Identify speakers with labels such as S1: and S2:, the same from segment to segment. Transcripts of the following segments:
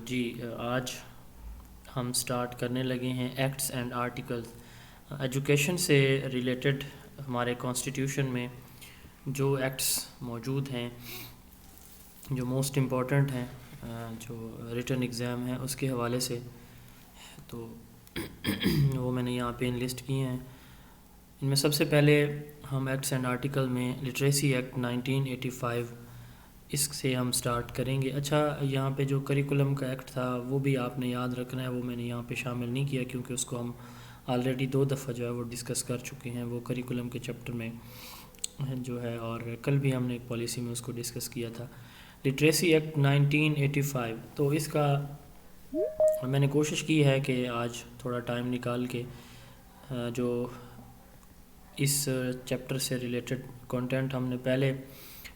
S1: جی آج ہم سٹارٹ کرنے لگے ہیں ایکٹس اینڈ آرٹیکلز ایجوکیشن سے ریلیٹڈ ہمارے کانسٹیٹیوشن میں جو ایکٹس موجود ہیں جو موسٹ امپورٹنٹ ہیں جو ریٹن ایگزام ہے اس کے حوالے سے تو وہ میں نے یہاں پہ انلسٹ کیے ہیں. ان میں سب سے پہلے ہم ایکٹس اینڈ آرٹیکل میں لٹریسی ایکٹ 1985 اس سے ہم سٹارٹ کریں گے. اچھا یہاں پہ جو کریکولم کا ایکٹ تھا وہ بھی آپ نے یاد رکھنا ہے, وہ میں نے یہاں پہ شامل نہیں کیا کیونکہ اس کو ہم آلریڈی 2 دفعہ جو ہے وہ ڈسکس کر چکے ہیں وہ کریکولم کے چیپٹر میں جو ہے, اور کل بھی ہم نے ایک پالیسی میں اس کو ڈسکس کیا تھا. لٹریسی ایکٹ 1985 تو اس کا میں نے کوشش کی ہے کہ آج تھوڑا ٹائم نکال کے جو اس چیپٹر سے ریلیٹڈ کنٹینٹ ہم نے پہلے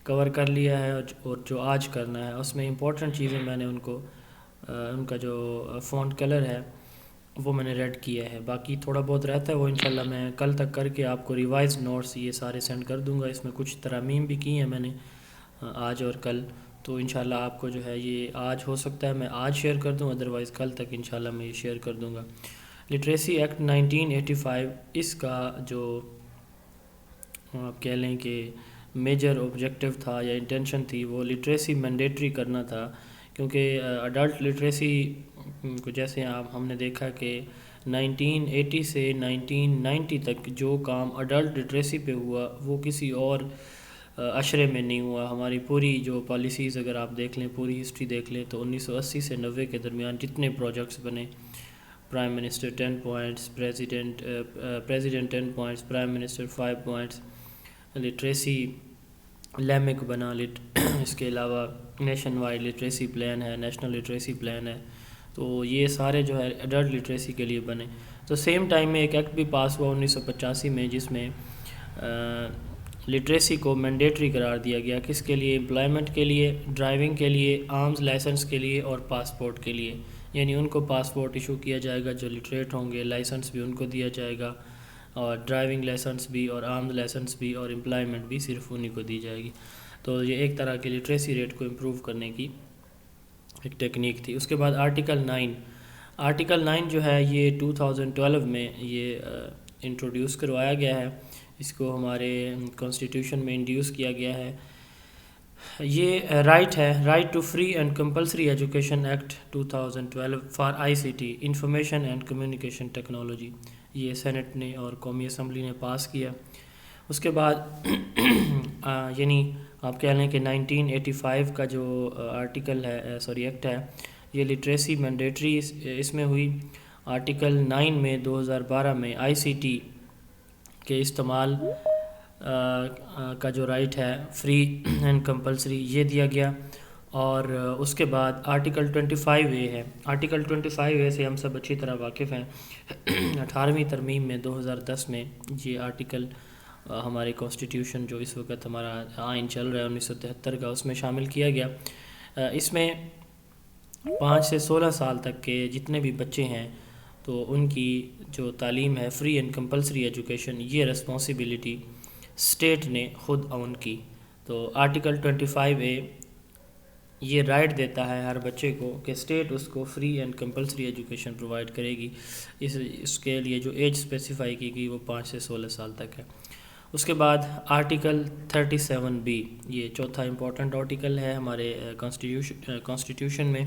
S1: کور کر لیا ہے اور جو آج کرنا ہے اس میں امپورٹنٹ چیزیں میں نے ان کا جو فونٹ کلر ہے وہ میں نے ریڈ کیا ہے. باقی تھوڑا بہت رہتا ہے وہ انشاءاللہ میں کل تک کر کے آپ کو ریوائز نوٹس یہ سارے سینڈ کر دوں گا. اس میں کچھ ترامیم بھی کی ہیں میں نے آج اور کل, تو انشاءاللہ آپ کو جو ہے یہ آج ہو سکتا ہے میں آج شیئر کر دوں, ادروائز کل تک انشاءاللہ میں یہ شیئر کر دوں گا. لٹریسی ایکٹ 1985 اس کا جو آپ کہہ لیں کہ میجر آبجیکٹو تھا یا انٹینشن تھی وہ لٹریسی مینڈیٹری کرنا تھا, کیونکہ اڈلٹ لٹریسی کو جیسے ہم نے دیکھا کہ 1980 سے 1990 تک جو کام اڈلٹ لٹریسی پہ ہوا وہ کسی اور عشرے میں نہیں ہوا. ہماری پوری جو پالیسیز اگر آپ دیکھ لیں, پوری ہسٹری دیکھ لیں تو 1980 سے 90 کے درمیان جتنے پروجیکٹس بنے, prime minister 10 points, president 10 points, prime minister 5 points, literacy لیمک بنا, اس کے علاوہ نیشن وائڈ لٹریسی پلان ہے, نیشنل لٹریسی پلان ہے, تو یہ سارے جو ہے ایڈلٹ لٹریسی کے لیے بنے. تو سیم ٹائم میں ایک ایکٹ بھی پاس ہوا 1985 میں جس میں لٹریسی کو مینڈیٹری قرار دیا گیا. کس کے لیے؟ امپلائمنٹ کے لیے, ڈرائیونگ کے لیے, آرمز لائسنس کے لیے اور پاسپورٹ کے لیے. یعنی ان کو پاسپورٹ ایشو کیا جائے گا جو لٹریٹ ہوں گے, لائسنس بھی ان کو دیا جائے گا, اور ڈرائیونگ لائسنس بھی اور آرمز لائسنس بھی, اور امپلائمنٹ بھی صرف انہی کو دی جائے گی. تو یہ ایک طرح کی لٹریسی ریٹ کو امپروو کرنے کی ایک ٹیکنیک تھی. اس کے بعد آرٹیکل 9 جو ہے یہ 2012 میں یہ انٹروڈیوس کروایا گیا ہے, اس کو ہمارے کانسٹیٹیوشن میں انڈیوس کیا گیا ہے. یہ رائٹ ہے, right to free and compulsory education act 2012 for ICT information and communication technology. یہ سینٹ نے اور قومی اسمبلی نے پاس کیا. اس کے بعد یعنی آپ کہہ لیں کہ 1985 کا جو آرٹیکل ہے ایکٹ ہے یہ لٹریسی مینڈیٹری اس میں ہوئی. آرٹیکل 9 میں 2012 میں ICT کے استعمال کا جو رائٹ ہے فری اینڈ کمپلسری یہ دیا گیا. اور اس کے بعد آرٹیکل 25A ہے. آرٹیکل 25A سے ہم سب اچھی طرح واقف ہیں. 18ویں ترمیم میں 2010 میں یہ آرٹیکل ہمارے کانسٹیٹیوشن جو اس وقت ہمارا آئین چل رہا ہے 1973 کا اس میں شامل کیا گیا. اس میں 5 سے 16 سال تک کے جتنے بھی بچے ہیں تو ان کی جو تعلیم ہے فری اینڈ کمپلسری ایجوکیشن یہ رسپانسبلٹی اسٹیٹ نے خود اون کی. تو آرٹیکل 25A یہ رائٹ دیتا ہے ہر بچے کو کہ اسٹیٹ اس کو free and compulsory education provide کرے گی. اس کے لیے جو ایج اسپیسیفائی کی گئی وہ 5 سے 16 سال تک ہے. اس کے بعد آرٹیکل 37B یہ چوتھا امپورٹنٹ آرٹیکل ہے ہمارے کانسٹیٹیوشن میں.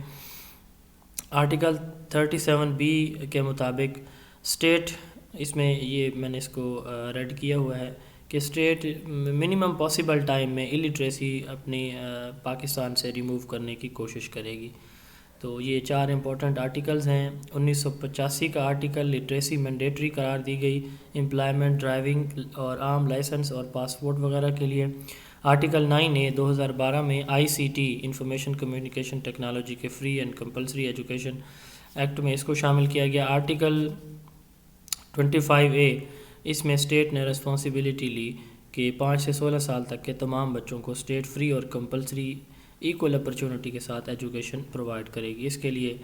S1: آرٹیکل 37B کے مطابق اسٹیٹ, اس میں یہ میں نے اس کو ریڈ کیا ہوا ہے کہ اسٹیٹ منیمم پاسبل ٹائم میں الٹریسی اپنی پاکستان سے ریموو کرنے کی کوشش کرے گی. تو یہ 4 امپورٹنٹ آرٹیکلز ہیں. 1985 کا آرٹیکل لٹریسی مینڈیٹری قرار دی گئی امپلائمنٹ, ڈرائیونگ اور عام لائسنس اور پاسپورٹ وغیرہ کے لیے. آرٹیکل 9A 2012 میں ICT انفارمیشن کمیونیکیشن ٹیکنالوجی کے free and compulsory education act میں اس کو شامل کیا گیا. آرٹیکل 25A اس میں اسٹیٹ نے رسپانسبلٹی لی کہ 5 سے 16 سال تک کے تمام بچوں کو اسٹیٹ فری اور کمپلسری ایکول اپرچونٹی کے ساتھ ایجوکیشن پرووائڈ کرے گی. اس کے لیے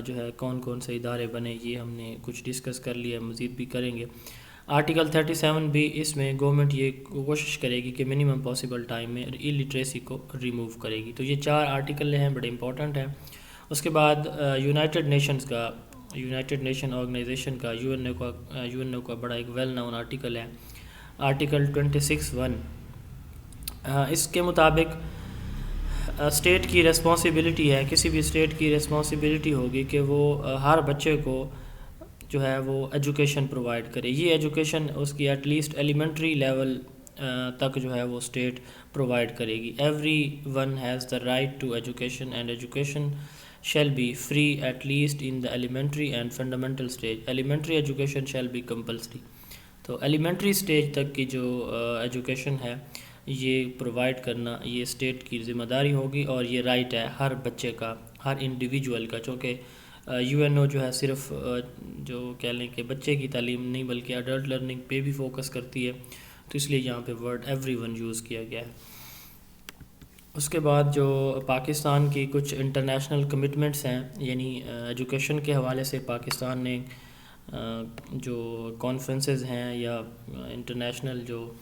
S1: جو ہے کون سے ادارے بنے یہ ہم نے کچھ ڈسکس کر لیا, مزید بھی کریں گے. آرٹیکل 37B اس میں گورنمنٹ یہ کوشش کرے گی کہ منیمم پاسبل ٹائم میں الٹریسی کو ریموو کرے گی. تو یہ 4 آرٹیکل ہیں, بڑے امپورٹنٹ ہیں. اس کے بعد یونائٹڈ نیشن آرگنائزیشن کا یو این او کا بڑا ایک ویل نون آرٹیکل ہے، آرٹیکل 26(1). اس کے مطابق اسٹیٹ کی ریسپانسبلٹی ہے، کسی بھی اسٹیٹ کی ریسپانسبلٹی ہوگی کہ وہ ہر بچے کو جو ہے وہ ایجوکیشن پرووائڈ کرے. یہ ایجوکیشن اس کی ایٹ لیسٹ ایلیمنٹری لیول تک جو ہے وہ اسٹیٹ پرووائڈ کرے گی. Every one has the right to education and education shall be free at least in the elementary and fundamental stage. Elementary education shall be compulsory. تو elementary stage تک کی جو ایجوکیشن ہے یہ پرووائڈ کرنا یہ اسٹیٹ کی ذمہ داری ہوگی، اور یہ رائٹ ہے ہر بچے کا، ہر انڈیویجول کا. چونکہ یو این او جو ہے صرف جو کہہ لیں کہ بچے کی تعلیم نہیں بلکہ اڈلٹ لرننگ پہ بھی فوکس کرتی ہے، تو اس لیے یہاں پہ ورڈ ایوری ون یوز کیا گیا ہے. اس کے بعد جو پاکستان کی کچھ انٹرنیشنل کمٹمنٹس ہیں، یعنی ایجوکیشن کے حوالے سے پاکستان نے جو کانفرنسز ہیں یا انٹرنیشنل جو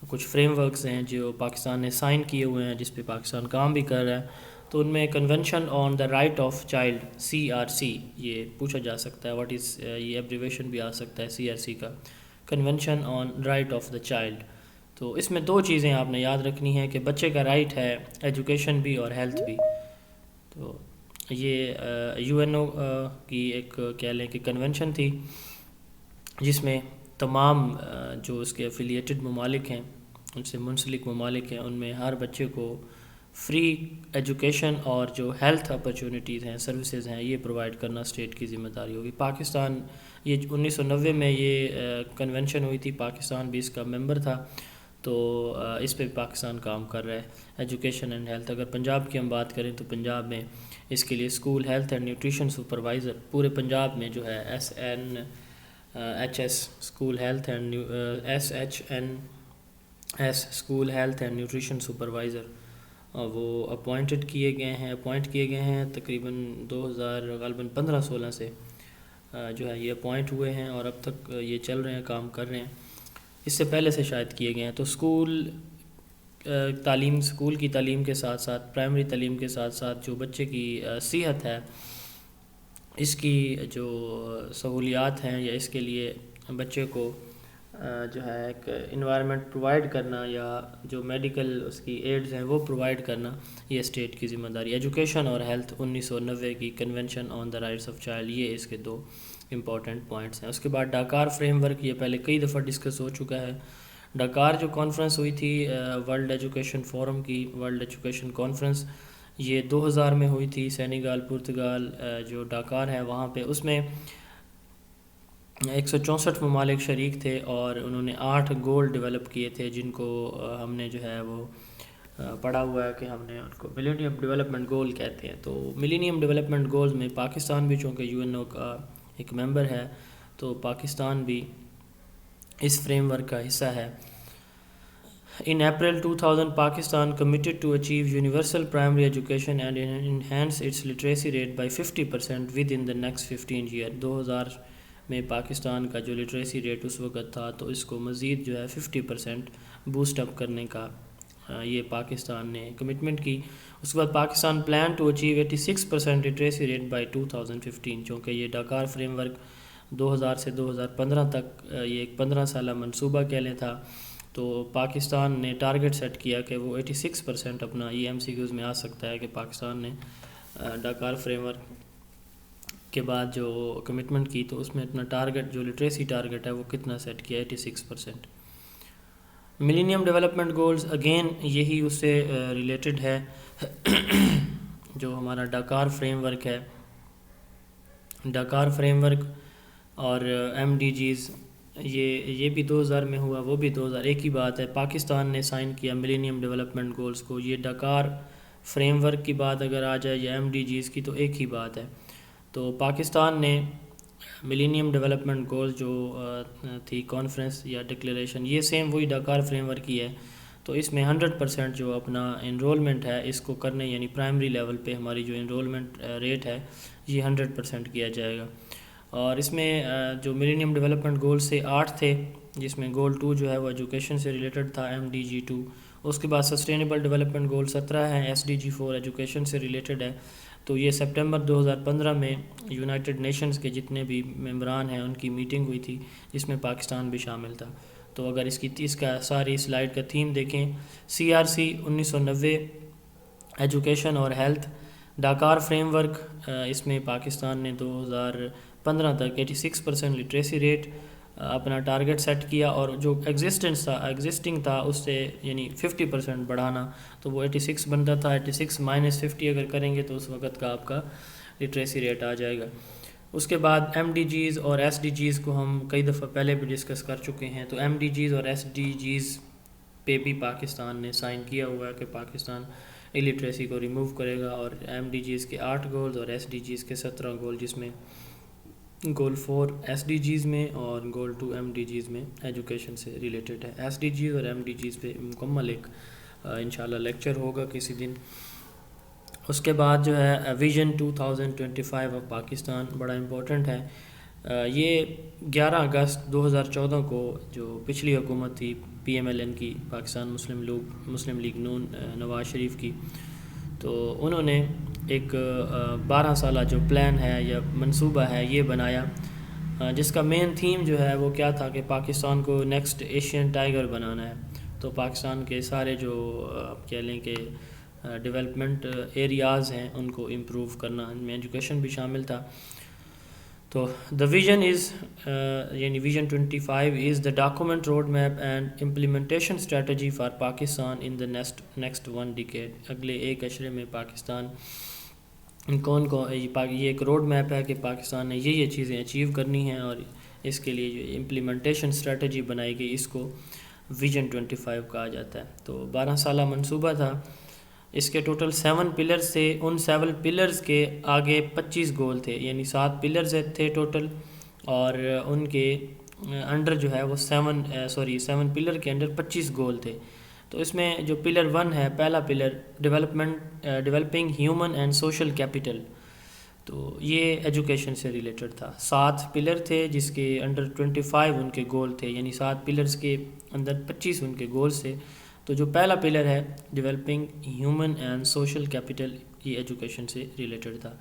S1: کچھ فریم ورکس ہیں جو پاکستان نے سائن کیے ہوئے ہیں، جس پہ پاکستان کام بھی کر رہا ہے، تو ان میں convention on the right of child CRC، یہ پوچھا جا سکتا ہے واٹ از، یہ ایبریویشن بھی آ سکتا ہے CRC کا، convention on right of the child. تو اس میں دو چیزیں آپ نے یاد رکھنی ہے کہ بچے کا رائٹ ہے ایجوکیشن بھی اور ہیلتھ بھی. تو یہ یو این او کی ایک کہہ لیں کہ کنونشن تھی، جس میں تمام جو اس کے افیلیٹڈ ممالک ہیں، ان سے منسلک ممالک ہیں، ان میں ہر بچے کو فری ایجوکیشن اور جو ہیلتھ اپرچونیٹیز ہیں، سروسز ہیں، یہ پرووائڈ کرنا اسٹیٹ کی ذمہ داری ہوگی. پاکستان یہ 1990 میں یہ کنونشن ہوئی تھی، پاکستان بھی اس کا ممبر تھا، تو اس پہ پاکستان کام کر رہا ہے ایجوکیشن اینڈ ہیلتھ. اگر پنجاب کی ہم بات کریں تو پنجاب میں اس کے لیے school health and nutrition supervisor پورے پنجاب میں جو ہے SNHS school health and SHNS school health and nutrition supervisor وہ اپوائنٹ کیے گئے ہیں تقریباً 2015-16 سے جو ہے یہ اپوائنٹ ہوئے ہیں، اور اب تک یہ چل رہے ہیں، کام کر رہے ہیں. اس سے پہلے سے شاید کیے گئے ہیں. تو اسکول کی تعلیم کے ساتھ ساتھ، پرائمری تعلیم کے ساتھ ساتھ جو بچے کی صحت ہے، اس کی جو سہولیات ہیں یا اس کے لیے بچے کو جو ہے ایک انوائرمنٹ پرووائڈ کرنا یا جو میڈیکل اس کی ایڈز ہیں وہ پرووائڈ کرنا، یہ اسٹیٹ کی ذمہ داری. ایجوکیشن اور ہیلتھ 1990 کی convention on the rights of child, یہ اس کے دو امپورٹنٹ پوائنٹس ہیں. اس کے بعد ڈاکار فریم ورک، یہ پہلے کئی دفعہ ڈسکس ہو چکا ہے. ڈاکار جو کانفرنس ہوئی تھی ورلڈ ایجوکیشن فورم کی، ورلڈ ایجوکیشن کانفرنس، یہ 2000 میں ہوئی تھی. سینیگال، پرتگال جو ڈاکار ہے وہاں پہ، اس میں 164 ممالک شریک تھے، اور انہوں نے 8 گول ڈیولپ کیے تھے، جن کو ہم نے جو ہے وہ پڑھا ہوا ہے کہ ہم نے ان کو ملینیم ڈیولپمنٹ گول کہتے ہیں. تو ملینیم ڈیولپمنٹ گولز میں پاکستان بھی چونکہ یو این او کا ایک ممبر ہے، تو پاکستان بھی اس فریم ورک کا حصہ ہے. In April 2000, Pakistan committed to achieve universal primary education and enhance its literacy rate by 50% within the next 15 years. 2000 میں پاکستان کا جو لٹریسی ریٹ اس وقت تھا، تو اس کو مزید جو ہے 50% بوسٹ اپ کرنے کا یہ پاکستان نے کمٹمنٹ کی. اس کے بعد Pakistan plan to achieve 86% literacy rate by 2015. چونکہ یہ ڈاکار فریم ورک 2000 سے 2015 تک یہ ایک 15 سالہ منصوبہ کہہ لیں تھا، تو پاکستان نے ٹارگٹ سیٹ کیا کہ وہ 86% اپنا MCQs میں آ سکتا ہے کہ پاکستان نے ڈاکار فریم ورک کے بعد جو کمٹمنٹ کی، تو اس میں اپنا ٹارگٹ جو لٹریسی ٹارگٹ ہے وہ کتنا سیٹ کیا، 86%. ملینیم ڈیولپمنٹ گولز اگین یہی اس سے ریلیٹڈ ہے جو ہمارا ڈاکار فریم ورک ہے. ڈاکار فریم ورک اور MDGs یہ بھی 2000 میں ہوا، وہ بھی 2000، ایک ہی بات ہے. پاکستان نے سائن کیا ملینیم ڈیولپمنٹ گولز کو. یہ ڈاکار فریم ورک کی بات اگر آ جائے یا MDGs کی، تو ایک ہی بات ہے. تو پاکستان نے ملینیم ڈیولپمنٹ گول جو تھی کانفرنس یا ڈکلیریشن، یہ سیم وہی ڈاکار فریم ورک کی ہے. تو اس میں 100% جو اپنا انرولمنٹ ہے اس کو کرنے، یعنی پرائمری لیول پہ ہماری جو انرولمنٹ ریٹ ہے یہ 100% کیا جائے گا. اور اس میں جو ملینیم ڈیولپمنٹ گول سے 8 تھے، جس میں گول 2 جو ہے وہ ایجوکیشن سے ریلیٹڈ تھا، MDG 2. اس کے بعد سسٹینیبل ڈیولپمنٹ گول 17 ہیں، SDG 4 ایجوکیشن سے ریلیٹڈ ہے. تو یہ سپٹمبر 2015 میں یونائٹڈ نیشنز کے جتنے بھی ممبران ہیں ان کی میٹنگ ہوئی تھی، جس میں پاکستان بھی شامل تھا۔ تو اگر اس کا ساری سلائیڈ کا تھیم دیکھیں، CRC 1990 ایجوکیشن اور ہیلتھ، ڈاکار فریم ورک، اس میں پاکستان نے 2015 تک 86% لٹریسی ریٹ اپنا ٹارگٹ سیٹ کیا، اور جو ایگزسٹنگ تھا اس سے یعنی 50% بڑھانا، تو وہ 86 بنتا تھا۔ 86 - 50 اگر کریں گے تو اس وقت کا آپ کا لٹریسی ریٹ آ جائے گا۔ اس کے بعد MDGs اور SDGs کو ہم کئی دفعہ پہلے بھی ڈسکس کر چکے ہیں، تو MDGs اور SDGs پہ بھی پاکستان نے سائن کیا ہوا ہے کہ پاکستان الٹریسی کو ریموو کرے گا، اور MDGs کے 8 گولز اور SDGs کے 17 گول، جس میں گول 4 SDGs میں اور گول 2 MDGs میں ایجوکیشن سے ریلیٹڈ ہے۔ SDGs اور MDGs پہ مکمل ایک انشاءاللہ لیکچر ہوگا کسی دن۔ اس کے بعد جو ہے ویژن 2025 آف پاکستان بڑا امپورٹنٹ ہے۔ یہ 11 اگست 2014 کو جو پچھلی حکومت تھی PMLN کی، پاکستان مسلم لیگ نون، نواز شریف کی، تو انہوں نے ایک 12 سالہ جو پلان ہے یا منصوبہ ہے یہ بنایا، جس کا مین تھیم جو ہے وہ کیا تھا کہ پاکستان کو نیکسٹ ایشین ٹائیگر بنانا ہے۔ تو پاکستان کے سارے جو آپ کہہ لیں کہ ڈیولپمنٹ ایریاز ہیں ان کو امپروو کرنا، ان میں ایجوکیشن بھی شامل تھا۔ تو دا ویژن از یعنی vision 25 is the document road map and implementation strategy for Pakistan in the next 1 decade. اگلے 1 عشرے میں پاکستان یہ ایک روڈ میپ ہے کہ پاکستان نے یہ چیزیں اچیو کرنی ہیں، اور اس کے لیے جو امپلیمنٹیشن اسٹریٹجی بنائی گئی اس کو ویژن 25 کہا جاتا ہے۔ تو 12 سالہ منصوبہ تھا، اس کے ٹوٹل 7 پلرز تھے، ان 7 پلرز کے آگے 25 گول تھے، یعنی 7 پلرز تھے ٹوٹل، اور ان کے انڈر جو ہے وہ 7 پلر کے انڈر 25 گول تھے۔ تو اس میں جو پلر 1 ہے، پہلا pillar developing human and social capital, تو یہ ایجوکیشن سے ریلیٹڈ تھا۔ 7 پلر تھے جس کے انڈر 25 ان کے گول تھے، یعنی 7 پلرز کے اندر 25 ان کے گولز تھے۔ تو جو پہلا پلر ہے developing human and social capital, یہ ایجوکیشن سے ریلیٹڈ تھا۔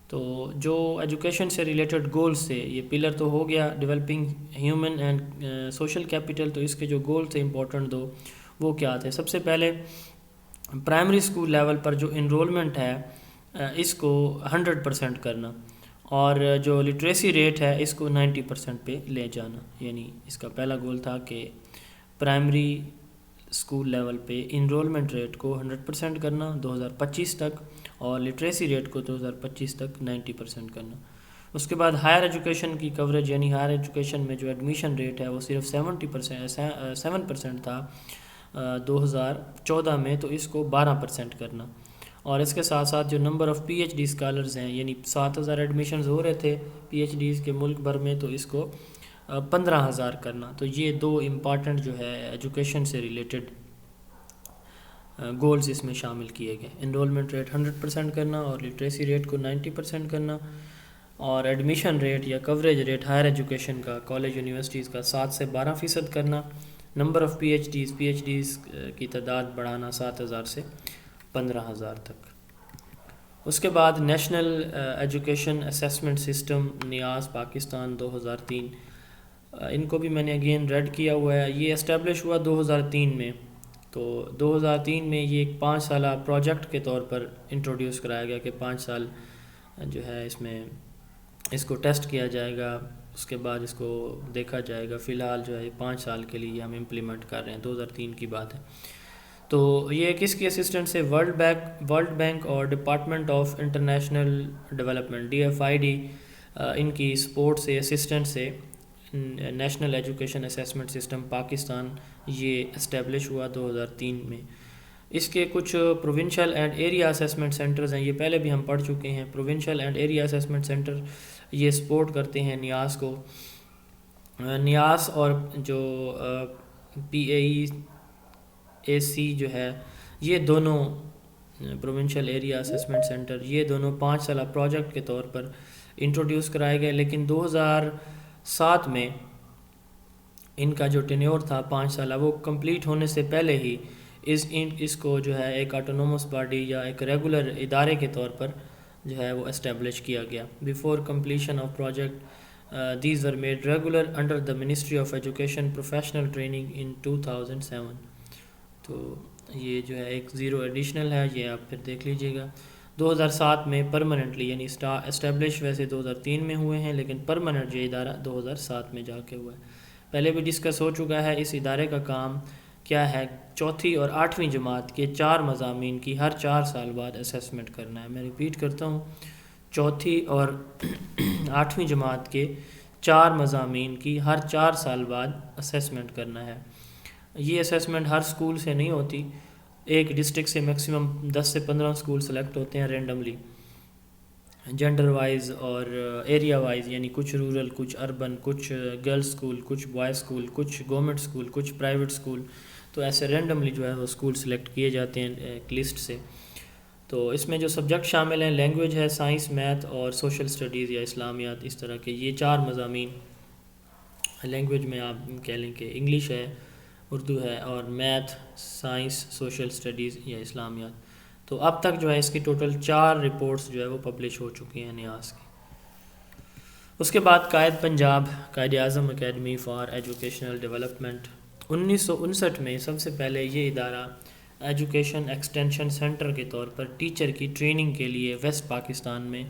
S1: تو جو ایجوکیشن سے ریلیٹڈ گولز تھے، یہ پلر تو ہو گیا developing human and social capital, تو اس کے جو گول تھے امپورٹنٹ دو، وہ کیا تھے؟ سب سے پہلے پرائمری اسکول لیول پر جو انرولمنٹ ہے اس کو 100% کرنا، اور جو لٹریسی ریٹ ہے اس کو 90% پہ لے جانا، یعنی اس کا پہلا گول تھا کہ پرائمری اسکول لیول پہ انرولمنٹ ریٹ کو 100% کرنا 2025 تک، اور لٹریسی ریٹ کو 2025 تک 90% کرنا۔ اس کے بعد ہائر ایجوکیشن کی کوریج، یعنی ہائر ایجوکیشن میں جو ایڈمیشن ریٹ ہے وہ صرف 7% تھا 2014 میں، تو اس کو 12% کرنا، اور اس کے ساتھ ساتھ جو نمبر آف PhD اسکالرز ہیں، یعنی 7000 ایڈمیشنز ہو رہے تھے PhDs کے ملک بھر میں، تو اس کو 15000 کرنا۔ تو یہ 2 امپارٹنٹ جو ہے ایجوکیشن سے ریلیٹڈ گولز اس میں شامل کیے گئے، انرولمنٹ ریٹ 100% کرنا، اور لٹریسی ریٹ کو 90% کرنا، اور ایڈمیشن ریٹ یا کوریج ریٹ ہائر ایجوکیشن کا کالج یونیورسٹیز کا 7 سے 12% کرنا، نمبر آف PhDs کی تعداد بڑھانا 7000 سے 15000 تک۔ اس کے بعد نیشنل ایجوکیشن اسیسمنٹ سسٹم نیاز پاکستان 2003، ان کو بھی میں نے اگین ریڈ کیا ہوا ہے۔ یہ اسٹیبلش ہوا 2003 میں، تو 2003 میں یہ ایک 5 سالہ پروجیکٹ کے طور پر انٹروڈیوس کرایا گیا کہ 5 سال جو ہے اس میں اس کو ٹیسٹ کیا جائے گا، اس کے بعد اس کو دیکھا جائے گا۔ فی الحال جو ہے 5 سال کے لیے ہم امپلیمنٹ کر رہے ہیں، 2003 کی بات ہے۔ تو یہ کس کی اسسٹنٹ سے؟ ورلڈ بینک اور department of international development DFID ان کی سپورٹ سے، اسسٹنٹ سے national education assessment system Pakistan یہ اسٹیبلش ہوا 2003 میں۔ اس کے کچھ provincial and area assessment centres ہیں، یہ پہلے بھی ہم پڑھ چکے ہیں۔ Provincial and area assessment centre یہ سپورٹ کرتے ہیں نیاز کو۔ نیاز اور جو PAEAC جو ہے، یہ دونوں پروونشل ایریا اسیسمنٹ سینٹر، یہ دونوں 5 سالہ پروجیکٹ کے طور پر انٹروڈیوس کرائے گئے، لیکن 2007 میں ان کا جو ٹینیور تھا 5 سالہ، وہ کمپلیٹ ہونے سے پہلے ہی اس کو جو ہے ایک آٹونومس باڈی یا ایک ریگولر ادارے کے طور پر جو ہے وہ اسٹیبلش کیا گیا. Before completion of project these were made regular under the ministry of education professional training in 2007. تو یہ جو ہے ایک زیرو ایڈیشنل ہے, یہ آپ پھر دیکھ لیجئے گا. 2007 میں پرماننٹلی, یعنی اسٹیبلش ویسے 2003 میں ہوئے ہیں لیکن پرماننٹ یہ ادارہ 2007 میں جا کے ہوا ہے. پہلے بھی ڈسکس ہو چکا ہے. اس ادارے کا کام کیا ہے؟ چوتھی اور آٹھویں جماعت کے 4 مضامین کی ہر 4 سال بعد اسیسمنٹ کرنا ہے. میں ریپیٹ کرتا ہوں, چوتھی اور آٹھویں جماعت کے 4 مضامین کی ہر 4 سال بعد اسیسمنٹ کرنا ہے. یہ اسیسمنٹ ہر سکول سے نہیں ہوتی, ایک ڈسٹرکٹ سے میکسیمم 10 سے 15 سکول سلیکٹ ہوتے ہیں رینڈملی, جنڈر وائز اور ایریا وائز, یعنی کچھ رورل, کچھ اربن, کچھ گرلز سکول, کچھ بوائز سکول, کچھ گورنمنٹ سکول, کچھ پرائیویٹ سکول. تو ایسے رینڈملی جو ہے وہ سکول سلیکٹ کیے جاتے ہیں ایک لسٹ سے. تو اس میں جو سبجیکٹ شامل ہیں, لینگویج ہے, سائنس, میتھ اور سوشل اسٹڈیز یا اسلامیات, اس طرح کے یہ 4 مضامین. لینگویج میں آپ کہہ لیں کہ انگلش ہے, اردو ہے, اور میتھ, سائنس, سوشل اسٹڈیز یا اسلامیات. تو اب تک جو ہے اس کی ٹوٹل 4 رپورٹس جو ہے وہ پبلش ہو چکی ہیں نیاز کی. اس کے بعد قائد Punjab, Quaid Azam academy for educational development. 1959 میں سب سے پہلے یہ ادارہ ایجوکیشن ایکسٹینشن سینٹر کے طور پر ٹیچر کی ٹریننگ کے لیے ویسٹ پاکستان میں,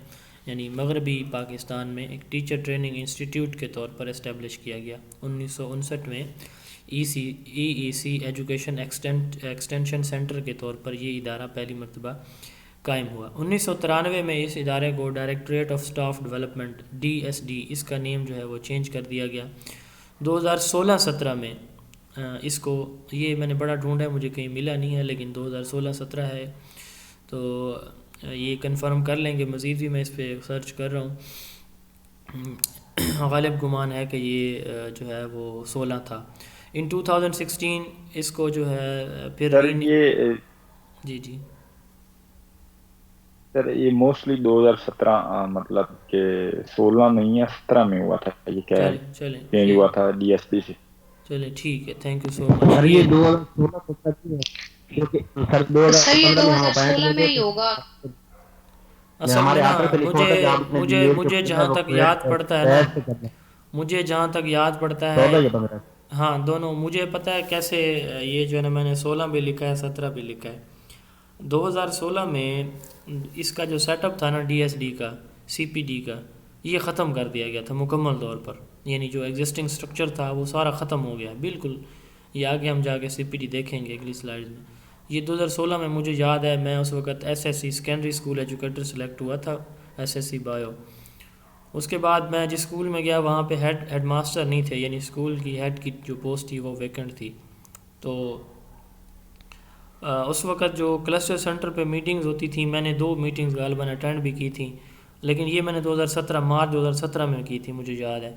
S1: یعنی مغربی پاکستان میں ایک ٹیچر ٹریننگ انسٹیٹیوٹ کے طور پر اسٹیبلش کیا گیا. 1959 میں ای سی ایجوکیشن ایکسٹینشن سینٹر کے طور پر یہ ادارہ پہلی مرتبہ قائم ہوا. 1993 میں اس ادارے کو directorate of staff development DSD, اس کا نیم جو ہے وہ چینج کر دیا گیا. 2016-17 میں اس کو, یہ میں نے بڑا ڈھونڈا ہے, مجھے کہیں ملا نہیں ہے, لیکن 2016-17 ہے. تو یہ کنفرم کر لیں گے, مزید بھی میں اس پہ سرچ کر رہا ہوں. غالب گمان ہے کہ یہ جو ہے وہ 16 تھا. ان 2016 اس کو جو ہے پھر
S2: سر یہ
S1: جی
S2: سر یہ موسٹلی 2017 مطلب کہ 16 نہیں ہے 17 میں ہوا تھا, یہ کیا
S1: چلیں
S2: چینج
S1: یہ
S2: ہوا تھا DSP سے.
S1: چلیں ٹھیک ہے, تھینک یو سو مچ.
S3: سر یہ
S1: یہ
S3: 2016 سے سچ ہے کیونکہ سر
S4: سر یہ
S3: 2015 میں ہم اپائنٹ
S4: 2016
S3: ہوئے
S4: میں
S3: تھے
S4: ہی ہوگا.
S3: میں
S1: اصل میں
S3: ہمارے
S1: نا,
S3: آرڈر پہ لکھا ہوتا ہے کہ آپ اپنے ڈیٹیل
S1: مجھے
S3: جو
S1: جہاں
S3: ہے وہ
S1: تک یاد پڑتا ہے نا,
S3: پیڈ سے کرنا ہے.
S1: مجھے جہاں تک یاد پڑتا
S3: 14
S1: ہے,
S3: یا 15.
S1: ہاں دونوں, مجھے پتہ ہے کیسے یہ جو ہے نا, میں نے 16 بھی لکھا ہے 17 بھی لکھا ہے. 2016 میں اس کا جو سیٹ اپ تھا نا DSD کا, CPD کا, یہ ختم کر دیا گیا تھا مکمل طور پر, یعنی جو ایگزسٹنگ سٹرکچر تھا وہ سارا ختم ہو گیا بالکل. یہ آگے ہم جا کے CPD دیکھیں گے اگلی سلائیڈ میں. یہ 2016 میں مجھے یاد ہے, میں اس وقت SSC secondary school educator select ہوا تھا, SSC بایو. اس کے بعد میں جس اسکول میں گیا وہاں پہ ہیڈ ماسٹر نہیں تھے, یعنی اسکول کی ہیڈ کی جو پوسٹ تھی وہ ویکنٹ تھی. تو اس وقت جو کلسٹر سینٹر پہ میٹنگز ہوتی تھیں, میں نے 2 میٹنگز غالباً اٹینڈ بھی کی تھیں, لیکن یہ میں نے مارچ 2017 میں کی تھی, مجھے یاد ہے.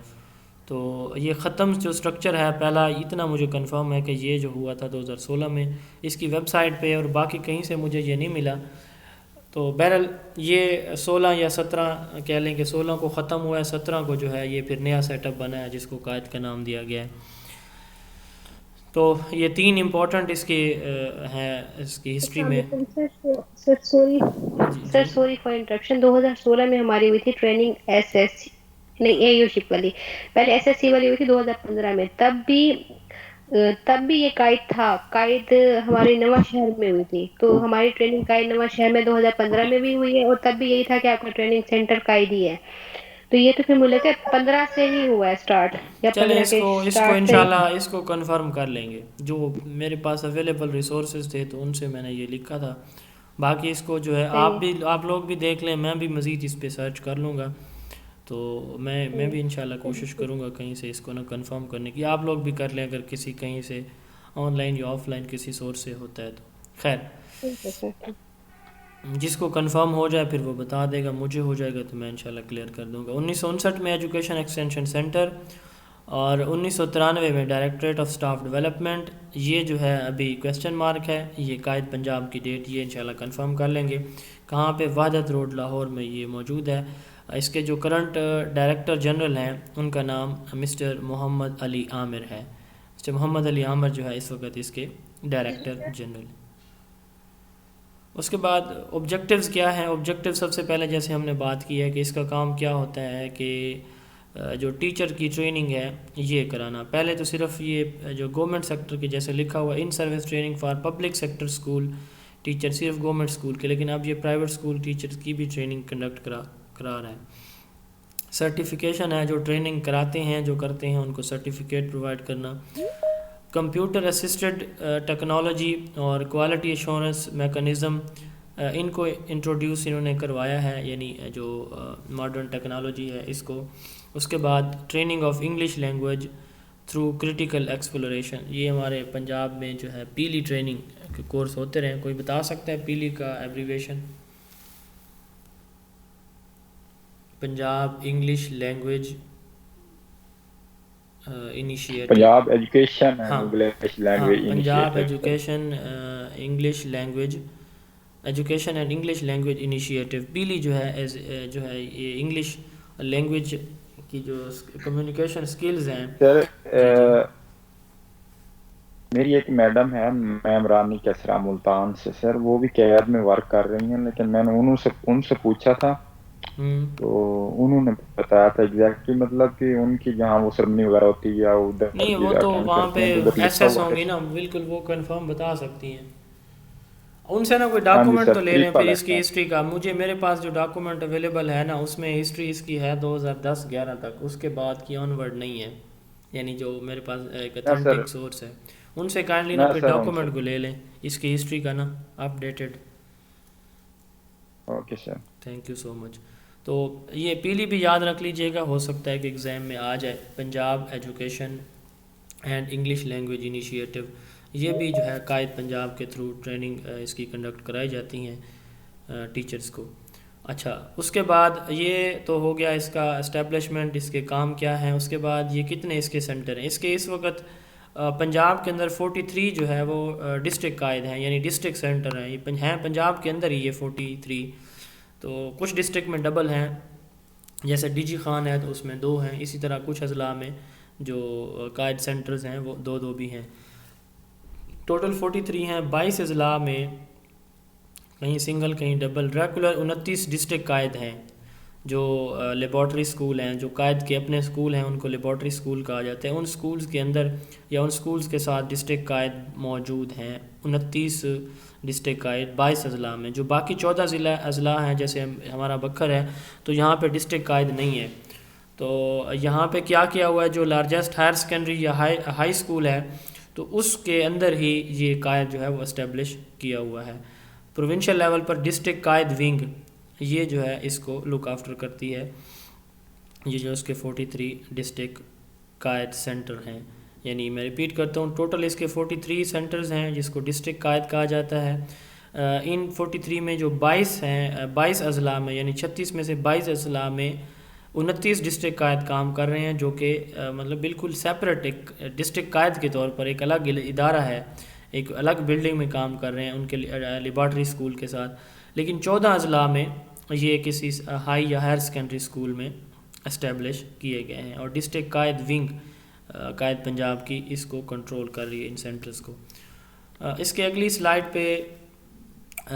S1: تو یہ ختم جو سٹرکچر ہے پہلا, اتنا مجھے کنفرم ہے کہ یہ جو ہوا تھا 2016 میں. اس کی ویب سائٹ پہ اور باقی کہیں سے مجھے یہ نہیں ملا. تو بہرحال یہ 16 یا 17 کہہ لیں کہ 16 کو ختم ہوا ہے, 17 کو جو ہے یہ پھر نیا سیٹ اپ بنا ہے جس کو قائد کا نام دیا گیا ہے. تو یہ 3 امپورٹنٹ اس کے ہیں اس کی ہسٹری میں.
S4: Sir sorry for interruption. 2016 میں ہماری ہوئی تھی ٹریننگ SSC نہیں AU شپ والی, پہلے SSC والی ہوئی تھی 2015 میں. تب بھی یہ قائد تھا, قائد ہماری نواں شہر میں ہوئی تھی. تو ہماری ٹریننگ قائد نواں شہر میں 2015 میں بھی ہوئی ہے, اور تب بھی یہی تھا کہ آپ کا ٹریننگ سینٹر قائد ہی ہے. تو یہ تو پھر مجھے لگتا ہے 15 سے ہی ہوا ہے اسٹارٹ, یا
S1: چلیں
S4: 15
S1: اس
S4: کے
S1: کو
S4: اسٹارٹ سے.
S1: انشاءاللہ اس کو کنفرم کر لیں گے. جو میرے پاس اویلیبل ریسورسز تھے تو ان سے میں نے یہ لکھا تھا. باقی اس کو جو ہے آپ لوگ بھی دیکھ لیں, میں بھی مزید اس پہ سرچ کر لوں گا. تو میں بھی انشاءاللہ کوشش کروں گا کہیں سے اس کو نہ کنفرم کرنے کی. آپ لوگ بھی کر لیں اگر کسی کہیں سے آن لائن یا آف لائن کسی سورس سے ہوتا ہے تو. خیر, جس کو کنفرم ہو جائے پھر وہ بتا دے گا, مجھے ہو جائے گا تو میں انشاءاللہ کلیئر کر دوں گا. 1959 میں ایجوکیشن ایکسٹینشن سینٹر, اور 1993 میں ڈائریکٹوریٹ آف اسٹاف ڈیولپمنٹ. یہ جو ہے ابھی کویسچن مارک ہے, یہ قائد پنجاب کی ڈیٹ یہ انشاءاللہ کنفرم کر لیں گے. کہاں پہ؟ وحدت روڈ لاہور میں یہ موجود ہے. اس کے جو کرنٹ ڈائریکٹر جنرل ہیں ان کا نام مسٹر محمد علی عامر ہے. مسٹر محمد علی عامر جو ہے اس وقت اس کے ڈائریکٹر جنرل. اس کے بعد آبجیکٹیوز کیا ہیں. آبجیکٹیو سب سے پہلے جیسے ہم نے بات کی ہے کہ اس کا کام کیا ہوتا ہے کہ جو ٹیچر کی ٹریننگ ہے یہ کرانا. پہلے تو صرف یہ جو گورنمنٹ سیکٹر کے جیسے لکھا ہوا in service training for public sector school teacher صرف گورنمنٹ اسکول کے, لیکن اب یہ پرائیویٹ اسکول ٹیچرز کی بھی ٹریننگ کنڈکٹ کرا رہا ہے. سرٹیفیکیشن ہے, جو ٹریننگ کراتے ہیں جو کرتے ہیں ان کو سرٹیفکیٹ پرووائڈ کرنا. کمپیوٹر اسسٹڈ ٹیکنالوجی اور کوالٹی ایشورنس میکانزم ان کو انٹروڈیوس انہوں نے کروایا ہے, یعنی جو ماڈرن ٹیکنالوجی ہے اس کو. اس کے بعد training of English language through critical exploration, یہ ہمارے پنجاب میں جو ہے پیلی ٹریننگ کے کورس ہوتے رہے. کوئی بتا سکتا ہے پیلی کا abbreviation? Punjab English language initiative.
S2: Punjab education
S1: ہاں
S2: English language
S1: Punjab
S2: initiative.
S1: Education English language education and English language initiative. PELI جو ہے جو ہے یہ انگلش لینگویج کی جو کمیونیکیشن سکلز ہیں.
S2: سر
S1: جی
S2: میری ایک میڈم ہے میم رانی کسرا ملتان سے, سر وہ بھی قیاد میں ورک کر رہی ہیں, لیکن میں نے ان سے پوچھا تھا تو انہوں نے بتایا تھا ایگزیکٹلی مطلب کہ ان کی جہاں وہ سرمنی وغیرہ ہوتی ہے ادھر
S1: نہیں, وہ تو وہاں پہ ایس ایس ہوں گی نا, بالکل وہ کنفرم بتا سکتی ہیں. ان سے نا کوئی ڈاکومنٹ تو لے لیں پھر اس کی ہسٹری کا. میرے پاس جو ڈاکومنٹ اویلیبل ہے نا اس میں ہسٹری اس کی ہے 2010-11 تک, اس کے بعد کی آن ورڈ نہیں ہے, یعنی جو میرے پاس ایک اتھینٹک سورس ہے. ان سے کائنڈلی نا پھر ڈاکومنٹ کو لے لیں اس کی ہسٹری کا نا updated.
S2: Okay sir,
S1: thank you so much. تو یہ پیلی بھی یاد رکھ لیجئے گا, ہو سکتا ہے کہ ایگزام میں آ جائے. Punjab education and English language initiative, یہ بھی جو ہے قائد پنجاب کے تھرو ٹریننگ اس کی کنڈکٹ کرائی جاتی ہیں ٹیچرز کو. اچھا, اس کے بعد یہ تو ہو گیا اس کا اسٹیبلشمنٹ, اس کے کام کیا ہیں. اس کے بعد یہ کتنے اس کے سینٹر ہیں. اس کے اس وقت پنجاب کے اندر 43 جو ہے وہ ڈسٹرکٹ قائد ہیں, یعنی ڈسٹرکٹ سینٹر ہیں. یہ ہیں پنجاب کے اندر ہی یہ 43. تو کچھ ڈسٹرکٹ میں ڈبل ہیں, جیسے ڈی جی خان ہے تو اس میں 2 ہیں. اسی طرح کچھ اضلاع میں جو قائد سینٹرز ہیں وہ 2 بھی ہیں. ٹوٹل 43 ہیں. 22 اضلاع میں کہیں سنگل کہیں ڈبل. ریگولر 29 ڈسٹرکٹ قائد ہیں جو لیبارٹری اسکول ہیں, جو قائد کے اپنے اسکول ہیں ان کو لیبارٹری اسکول کہا جاتا ہے. ان اسکولز کے اندر یا ان اسکولز کے ساتھ ڈسٹرکٹ قائد موجود ہیں. 29 ڈسٹرکٹ قائد 22 اضلاع میں. جو باقی 14 اضلاع ہیں جیسے ہمارا بکھر ہے تو یہاں پہ ڈسٹرکٹ قائد نہیں ہے. تو یہاں پہ کیا ہوا ہے, جو لارجسٹ ہائر سیکنڈری یا ہائی اسکول ہے تو اس کے اندر ہی یہ قائد جو ہے وہ اسٹیبلش کیا ہوا ہے. پروونشل لیول پر ڈسٹرکٹ قائد ونگ یہ جو ہے اس کو لک آفٹر کرتی ہے. یہ جو اس کے 43 ڈسٹرکٹ قائد سینٹر ہیں, یعنی میں ریپیٹ کرتا ہوں, ٹوٹل اس کے 43 سینٹرز ہیں جس کو ڈسٹرکٹ قائد کہا جاتا ہے. ان 43 میں جو 22 ہیں 22 اضلاع میں, یعنی 36 میں سے 22 اضلاع میں 29 ڈسٹرکٹ قائد کام کر رہے ہیں, جو کہ مطلب بالکل سیپریٹ ایک ڈسٹرکٹ قائد کے طور پر ایک الگ ادارہ ہے, ایک الگ بلڈنگ میں کام کر رہے ہیں ان کے لیبارٹری اسکول کے ساتھ. لیکن 14 اضلاع میں یہ کسی ہائی یا ہائر سیکنڈری اسکول میں اسٹیبلش کیے گئے ہیں. اور ڈسٹرکٹ قائد ونگ قائد پنجاب کی اس کو کنٹرول کر رہی ہے ان سینٹرز کو. اس کے اگلی سلائیڈ پہ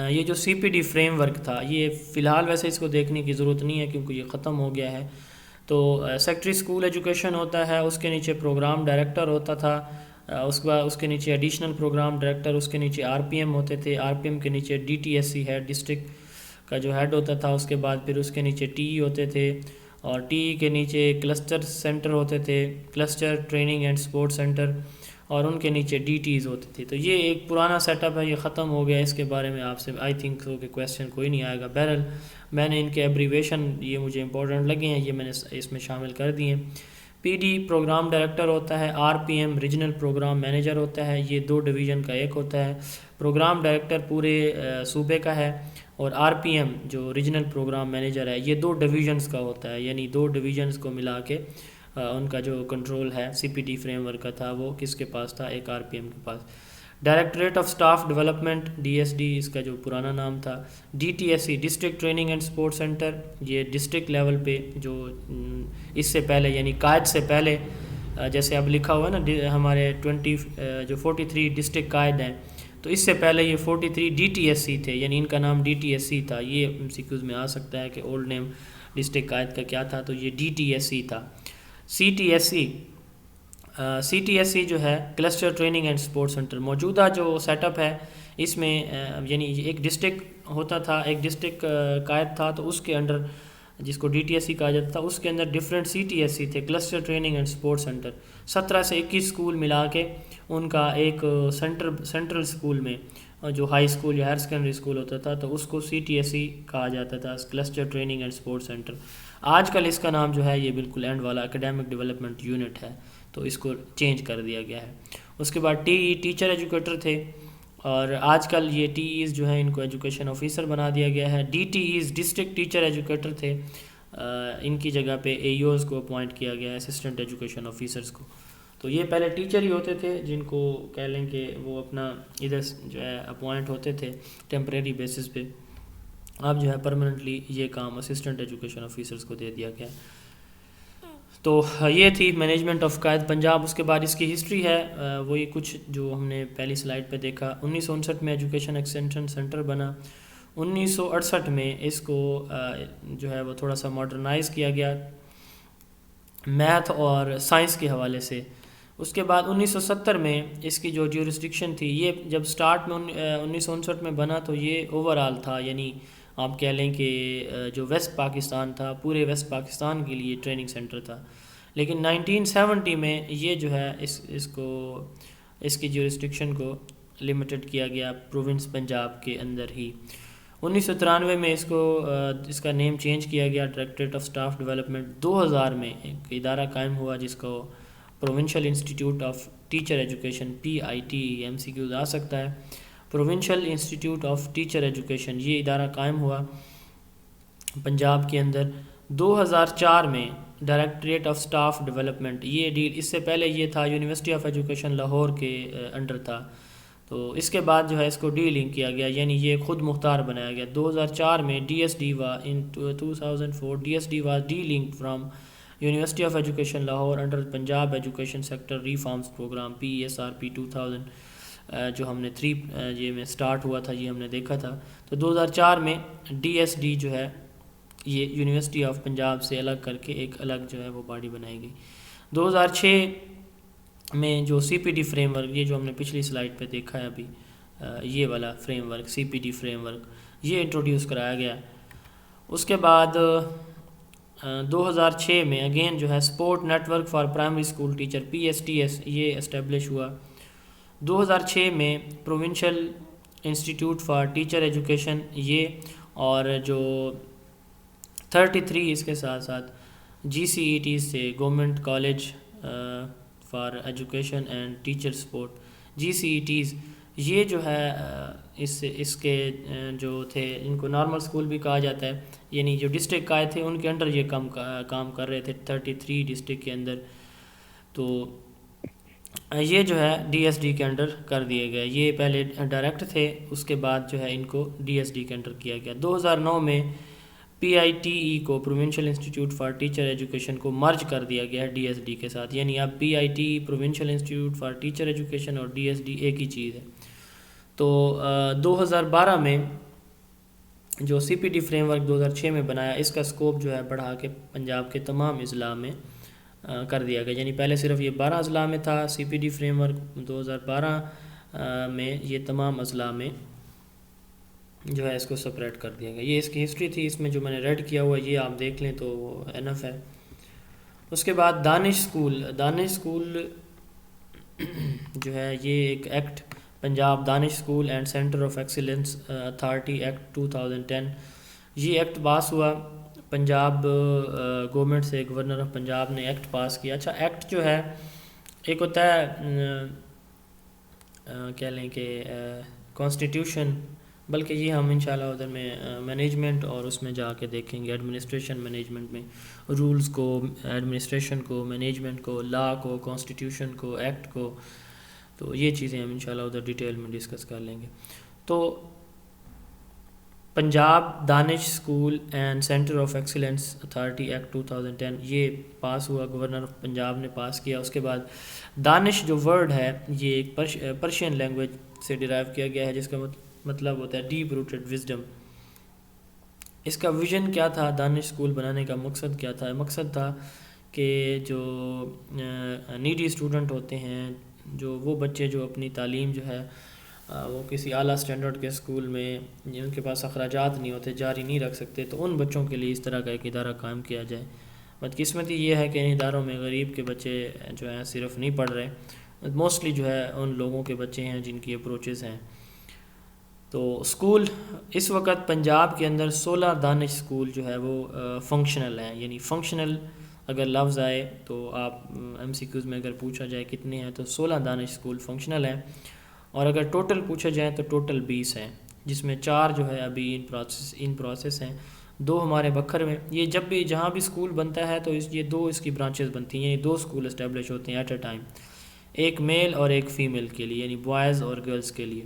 S1: یہ جو سی پی ڈی فریم ورک تھا, یہ فی الحال ویسے اس کو دیکھنے کی ضرورت نہیں ہے کیونکہ یہ ختم ہو گیا ہے. تو سیکٹری اسکول ایجوکیشن ہوتا ہے, اس کے نیچے پروگرام ڈائریکٹر ہوتا تھا, اس کے بعد اس کے نیچے ایڈیشنل پروگرام ڈائریکٹر, اس کے نیچے آر پی ایم ہوتے تھے, آر پی ایم کے نیچے D T S C head district کا جو ہیڈ ہوتا تھا, اس کے بعد پھر اس کے نیچے ٹی ای ہوتے تھے, اور ٹی ای کے نیچے کلسٹر سینٹر ہوتے تھے, cluster training and support centre, اور ان کے نیچے ڈی ٹیز ہوتی تھی. تو یہ ایک پرانا سیٹ اپ ہے, یہ ختم ہو گیا. اس کے بارے میں آپ سے آئی تھنک سو کہ کویسچن کوئی نہیں آئے گا. بہرحال میں نے ان کے ایبریویشن یہ مجھے امپورٹنٹ لگے ہیں, یہ میں نے اس میں شامل کر دیے. پی ڈی پروگرام ڈائریکٹر ہوتا ہے, R P M regional program manager ہوتا ہے, یہ 2 ڈویژن کا ایک ہوتا ہے. پروگرام ڈائریکٹر پورے صوبے کا ہے, اور آر پی ایم جو ریجنل پروگرام مینیجر ہے یہ 2 ڈویژنز کا ہوتا ہے, یعنی 2 ڈویژنز کو ملا کے ان کا جو کنٹرول ہے سی پی ڈی فریم ورک کا تھا وہ کس کے پاس تھا, ایک آر پی ایم کے پاس. Directorate of staff development D S D اس کا جو پرانا نام تھا. D T S C district training and support centre, یہ ڈسٹرکٹ لیول پہ جو اس سے پہلے یعنی قائد سے پہلے جیسے اب لکھا ہوا ہے نا ہمارے 43 ڈسٹرکٹ قائد ہیں, تو اس سے پہلے یہ 43 DTSC تھے، یعنی ان کا نام DTSC تھا. یہ MCQs میں آ سکتا ہے کہ اولڈ نیم ڈسٹرکٹ قائد کا کیا تھا، تو یہ DTSC تھا. CTSC جو ہے cluster training and support centre, موجودہ جو سیٹ اپ ہے اس میں یعنی ایک ڈسٹرکٹ ہوتا تھا، ایک ڈسٹرکٹ قائد تھا، تو اس کے انڈر جس کو DTSC کہا جاتا تھا اس کے اندر ڈفرینٹ CTSC تھے، cluster training and support centre. 17 سے 21 اسکول ملا کے ان کا ایک سینٹرل اسکول میں جو ہائی اسکول یا ہائر سیکنڈری اسکول ہوتا تھا تو اس کو CTSC کہا جاتا تھا، cluster training and support centre. آج کل اس کا نام جو ہے یہ بالکل اینڈ والا اکیڈیمک ڈیولپمنٹ یونٹ ہے، تو اس کو چینج کر دیا گیا ہے. اس کے بعد ٹیچر ایجوکیٹر تھے، اور آج کل یہ TEs جو ہیں ان کو ایجوکیشن آفیسر بنا دیا گیا ہے. DTEs ڈسٹرکٹ ٹیچر ایجوکیٹر تھے، ان کی جگہ پہ AEOs کو اپوائنٹ کیا گیا ہے، اسسٹنٹ ایجوکیشن آفیسرز کو. تو یہ پہلے ٹیچر ہی ہوتے تھے جن کو کہہ لیں کہ وہ اپنا ادھر جو ہے اپوائنٹ ہوتے تھے ٹیمپریری بیسس پہ. اب جو ہے پرماننٹلی یہ کام اسسٹنٹ ایجوکیشن آفیسرز کو دے دیا گیا. تو یہ تھی مینجمنٹ آف قائد پنجاب. اس کے بعد اس کی ہسٹری ہے وہی کچھ جو ہم نے پہلی سلائڈ پہ دیکھا. 1959 میں ایجوکیشن ایکسٹینشن سینٹر بنا. 1968 میں اس کو جو ہے وہ تھوڑا سا ماڈرنائز کیا گیا میتھ اور سائنس کے حوالے سے. اس کے بعد 1970 میں اس کی جو جیورسڈکشن تھی، یہ جب سٹارٹ میں 1959 میں بنا تو یہ اوور آل تھا، یعنی آپ کہہ لیں کہ جو ویسٹ پاکستان تھا پورے ویسٹ پاکستان کے لیے ٹریننگ سینٹر تھا. لیکن 1970 میں یہ جو ہے اس کی جیورسڈکشن کو لمیٹڈ کیا گیا پروونس پنجاب کے اندر ہی. 1993 میں اس کا نیم چینج کیا گیا ڈائریکٹریٹ آف اسٹاف ڈیولپمنٹ. 2000 میں ایک ادارہ قائم ہوا جس کو provincial institute of teacher education PIT MCQs آ سکتا ہے. Provincial institute of teacher education یہ ادارہ قائم ہوا پنجاب کے اندر. 2004 میں ڈائریکٹریٹ آف اسٹاف ڈیولپمنٹ یہ ڈیل، اس سے پہلے یہ تھا یونیورسٹی آف ایجوکیشن لاہور کے انڈر تھا، تو اس کے بعد جو ہے اس کو ڈی لنک کیا گیا، یعنی یہ خود مختار بنایا گیا. 2004 میں DSD in 2004 DSD was de-linked from University of Education Lahore under Punjab Education Sector Reforms Program PESRP 2000 جو ہم نے 3 یہ میں سٹارٹ ہوا تھا، یہ ہم نے دیکھا تھا. تو 2004 میں DSD جو ہے یہ یونیورسٹی آف پنجاب سے الگ کر کے ایک الگ جو ہے وہ باڈی بنائی گئی. 2006 میں جو CPD فریم ورک، یہ جو ہم نے پچھلی سلائڈ پہ دیکھا ہے ابھی، یہ والا frame work CPD frame work یہ انٹروڈیوس کرایا گیا. اس کے بعد 2006 میں اگین جو ہے support network for primary school teacher PSTS یہ اسٹیبلش ہوا. 2006 میں provincial institute for teacher education یہ، اور جو 33 اس کے ساتھ ساتھ GCET سے government college for education and teacher support GCETs یہ جو ہے اس کے جو تھے ان کو نارمل اسکول بھی کہا جاتا ہے، یعنی جو ڈسٹرکٹ قائد تھے ان کے انڈر یہ کام کر رہے تھے 33 ڈسٹرکٹ کے اندر. تو یہ جو ہے DSD کے انڈر کر دیے گئے. یہ پہلے ڈائریکٹ تھے، اس کے بعد جو ہے ان کو DSD کے انڈر کیا گیا. 2009 میں PITE کو provincial institute for teacher education کو مرج کر دیا گیا ہے DSD کے ساتھ، یعنی اب PITE provincial institute for teacher education اور DSD ایک ہی چیز ہے. تو 2012 میں جو CPD فریم ورک 2006 میں بنایا، اس کا سکوپ جو ہے بڑھا کے پنجاب کے تمام اضلاع میں کر دیا گیا، یعنی پہلے صرف یہ 12 اضلاع میں تھا CPD فریم ورک. 2012 میں یہ تمام اضلاع میں جو ہے اس کو سپریٹ کر دیا گیا. یہ اس کی ہسٹری تھی، اس میں جو میں نے ریڈ کیا ہوا یہ آپ دیکھ لیں تو انف ہے. اس کے بعد دانش اسکول جو ہے یہ ایک act Punjab Daanish school and centre of excellence authority act 2010 یہ ایکٹ پاس ہوا پنجاب گورنمنٹ سے. گورنر آف پنجاب نے ایکٹ پاس کیا. اچھا ایکٹ جو ہے ایک ہوتا ہے کہہ لیں کہ کانسٹیٹیوشن، بلکہ یہ ہم انشاءاللہ ادھر میں مینجمنٹ اور اس میں جا کے دیکھیں گے، ایڈمنسٹریشن مینجمنٹ میں رولز کو، ایڈمنسٹریشن کو، مینجمنٹ کو، لا کو، کانسٹیٹیوشن کو، ایکٹ کو. تو یہ چیزیں ہم انشاءاللہ ادھر ڈیٹیل میں ڈسکس کر لیں گے. تو Punjab Daanish school and centre of excellence authority act 2010 یہ پاس ہوا، گورنر پنجاب نے پاس کیا. اس کے بعد دانش جو ورڈ ہے یہ ایک پرشین لینگویج سے ڈرائیو کیا گیا ہے، جس کا مطلب ہوتا ہے ڈیپ روٹڈ وزڈم۔ اس کا ویژن کیا تھا، دانش اسکول بنانے کا مقصد کیا تھا؟ مقصد تھا کہ جو نیڈی اسٹوڈنٹ ہوتے ہیں، جو وہ بچے جو اپنی تعلیم جو ہے وہ کسی اعلیٰ اسٹینڈرڈ کے اسکول میں جن کے پاس اخراجات نہیں ہوتے، جاری نہیں رکھ سکتے، تو ان بچوں کے لیے اس طرح کا ایک ادارہ قائم کیا جائے۔ بدقسمتی یہ ہے کہ ان اداروں میں غریب کے بچے جو ہیں صرف نہیں پڑھ رہے، موسٹلی جو ہے ان لوگوں کے بچے ہیں جن کی اپروچز ہیں۔ تو اسکول اس وقت پنجاب کے اندر 16 دانش اسکول جو ہے وہ فنکشنل ہیں، یعنی فنکشنل اگر لفظ آئے تو آپ ایم سی کیوز میں اگر پوچھا جائے کتنے ہیں تو 16 دانش اسکول فنکشنل ہیں، اور اگر ٹوٹل پوچھا جائے تو ٹوٹل 20 ہیں، جس میں 4 جو ہے ابھی ان پروسیس ہیں، 2 ہمارے بکھر میں۔ یہ جب بھی جہاں بھی اسکول بنتا ہے تو یہ 2 اس کی برانچز بنتی ہیں، یعنی 2 اسکول اسٹیبلش ہوتے ہیں ایٹ اے ٹائم، ایک میل اور ایک فیمیل کے لیے، یعنی بوائز اور گرلز کے لیے۔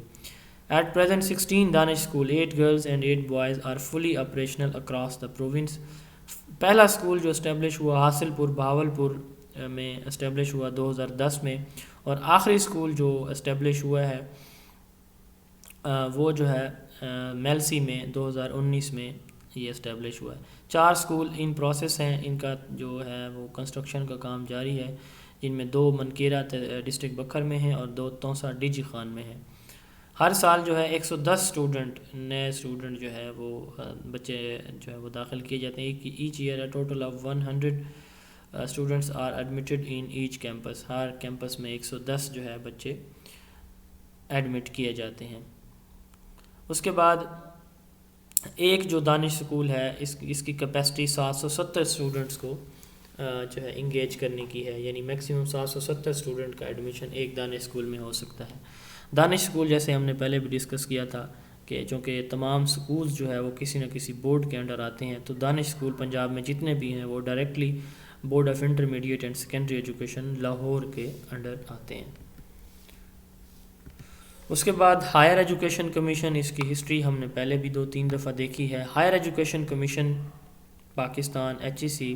S1: At present 16 Danish school 8 girls and 8 boys are fully operational across the province. پہلا اسکول جو اسٹیبلش ہوا حاصل پور بہاولپور میں اسٹیبلش ہوا 2010 میں، اور آخری اسکول جو اسٹیبلش ہوا ہے وہ جو ہے میلسی میں 2019 میں یہ اسٹیبلش ہوا ہے۔ 4 اسکول ان پروسیس ہیں، ان کا جو ہے وہ کنسٹرکشن کا کام جاری ہے، جن میں 2 منکیرہ ڈسٹرکٹ بکھر میں ہیں اور 2 توسا ڈی جی خان میں ہیں۔ ہر سال جو ہے 110 نئے اسٹوڈنٹ جو ہے وہ بچے جو ہے وہ داخل کیے جاتے ہیں۔ Each year a total of 100 students are admitted in each campus. ہر کیمپس میں 110 جو ہے بچے ایڈمٹ کیے جاتے ہیں۔ اس کے بعد ایک جو دانش اسکول ہے اس کی کیپیسٹی 770 اسٹوڈنٹس کو جو ہے انگیج کرنے کی ہے، یعنی میکسیمم 770 اسٹوڈنٹ کا ایڈمیشن ایک دانش اسکول میں ہو سکتا ہے۔ دانش اسکول جیسے ہم نے پہلے بھی ڈسکس کیا تھا کہ چونکہ تمام سکولز جو ہے وہ کسی نہ کسی بورڈ کے انڈر آتے ہیں، تو دانش اسکول پنجاب میں جتنے بھی ہیں وہ directly board of intermediate and secondary education Lahore کے انڈر آتے ہیں۔ اس کے بعد ہائر ایجوکیشن کمیشن، اس کی ہسٹری ہم نے پہلے بھی 2-3 دفعہ دیکھی ہے۔ Higher education commission Pakistan HEC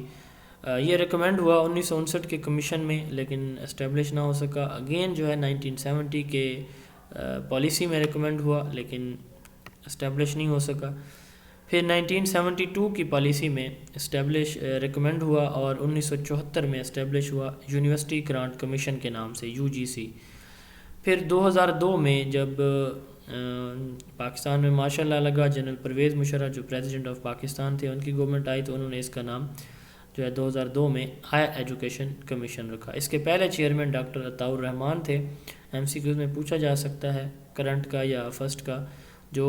S1: یہ ریکمینڈ ہوا 1959 کے کمیشن میں، لیکن اسٹیبلش نہ ہو سکا۔ اگین جو ہے 1970 کے پالیسی میں ریکمینڈ ہوا، لیکن اسٹیبلش نہیں ہو سکا۔ پھر 1972 کی پالیسی میں ریکمینڈ ہوا، اور 1974 میں اسٹیبلش ہوا یونیورسٹی گرانٹ کمیشن کے نام سے UGC۔ پھر 2002 میں جب پاکستان میں ماشاء اللہ لگا، جنرل پرویز مشرف جو پریزیڈنٹ آف پاکستان تھے، ان کی گورنمنٹ آئی تو انہوں نے اس کا نام جو ہے 2002 میں ہائر ایجوکیشن کمیشن رکھا۔ اس کے پہلے چیئرمین ڈاکٹر عطاء الرحمان تھے۔ MCQs میں پوچھا جا سکتا ہے کرنٹ کا یا فرسٹ کا، جو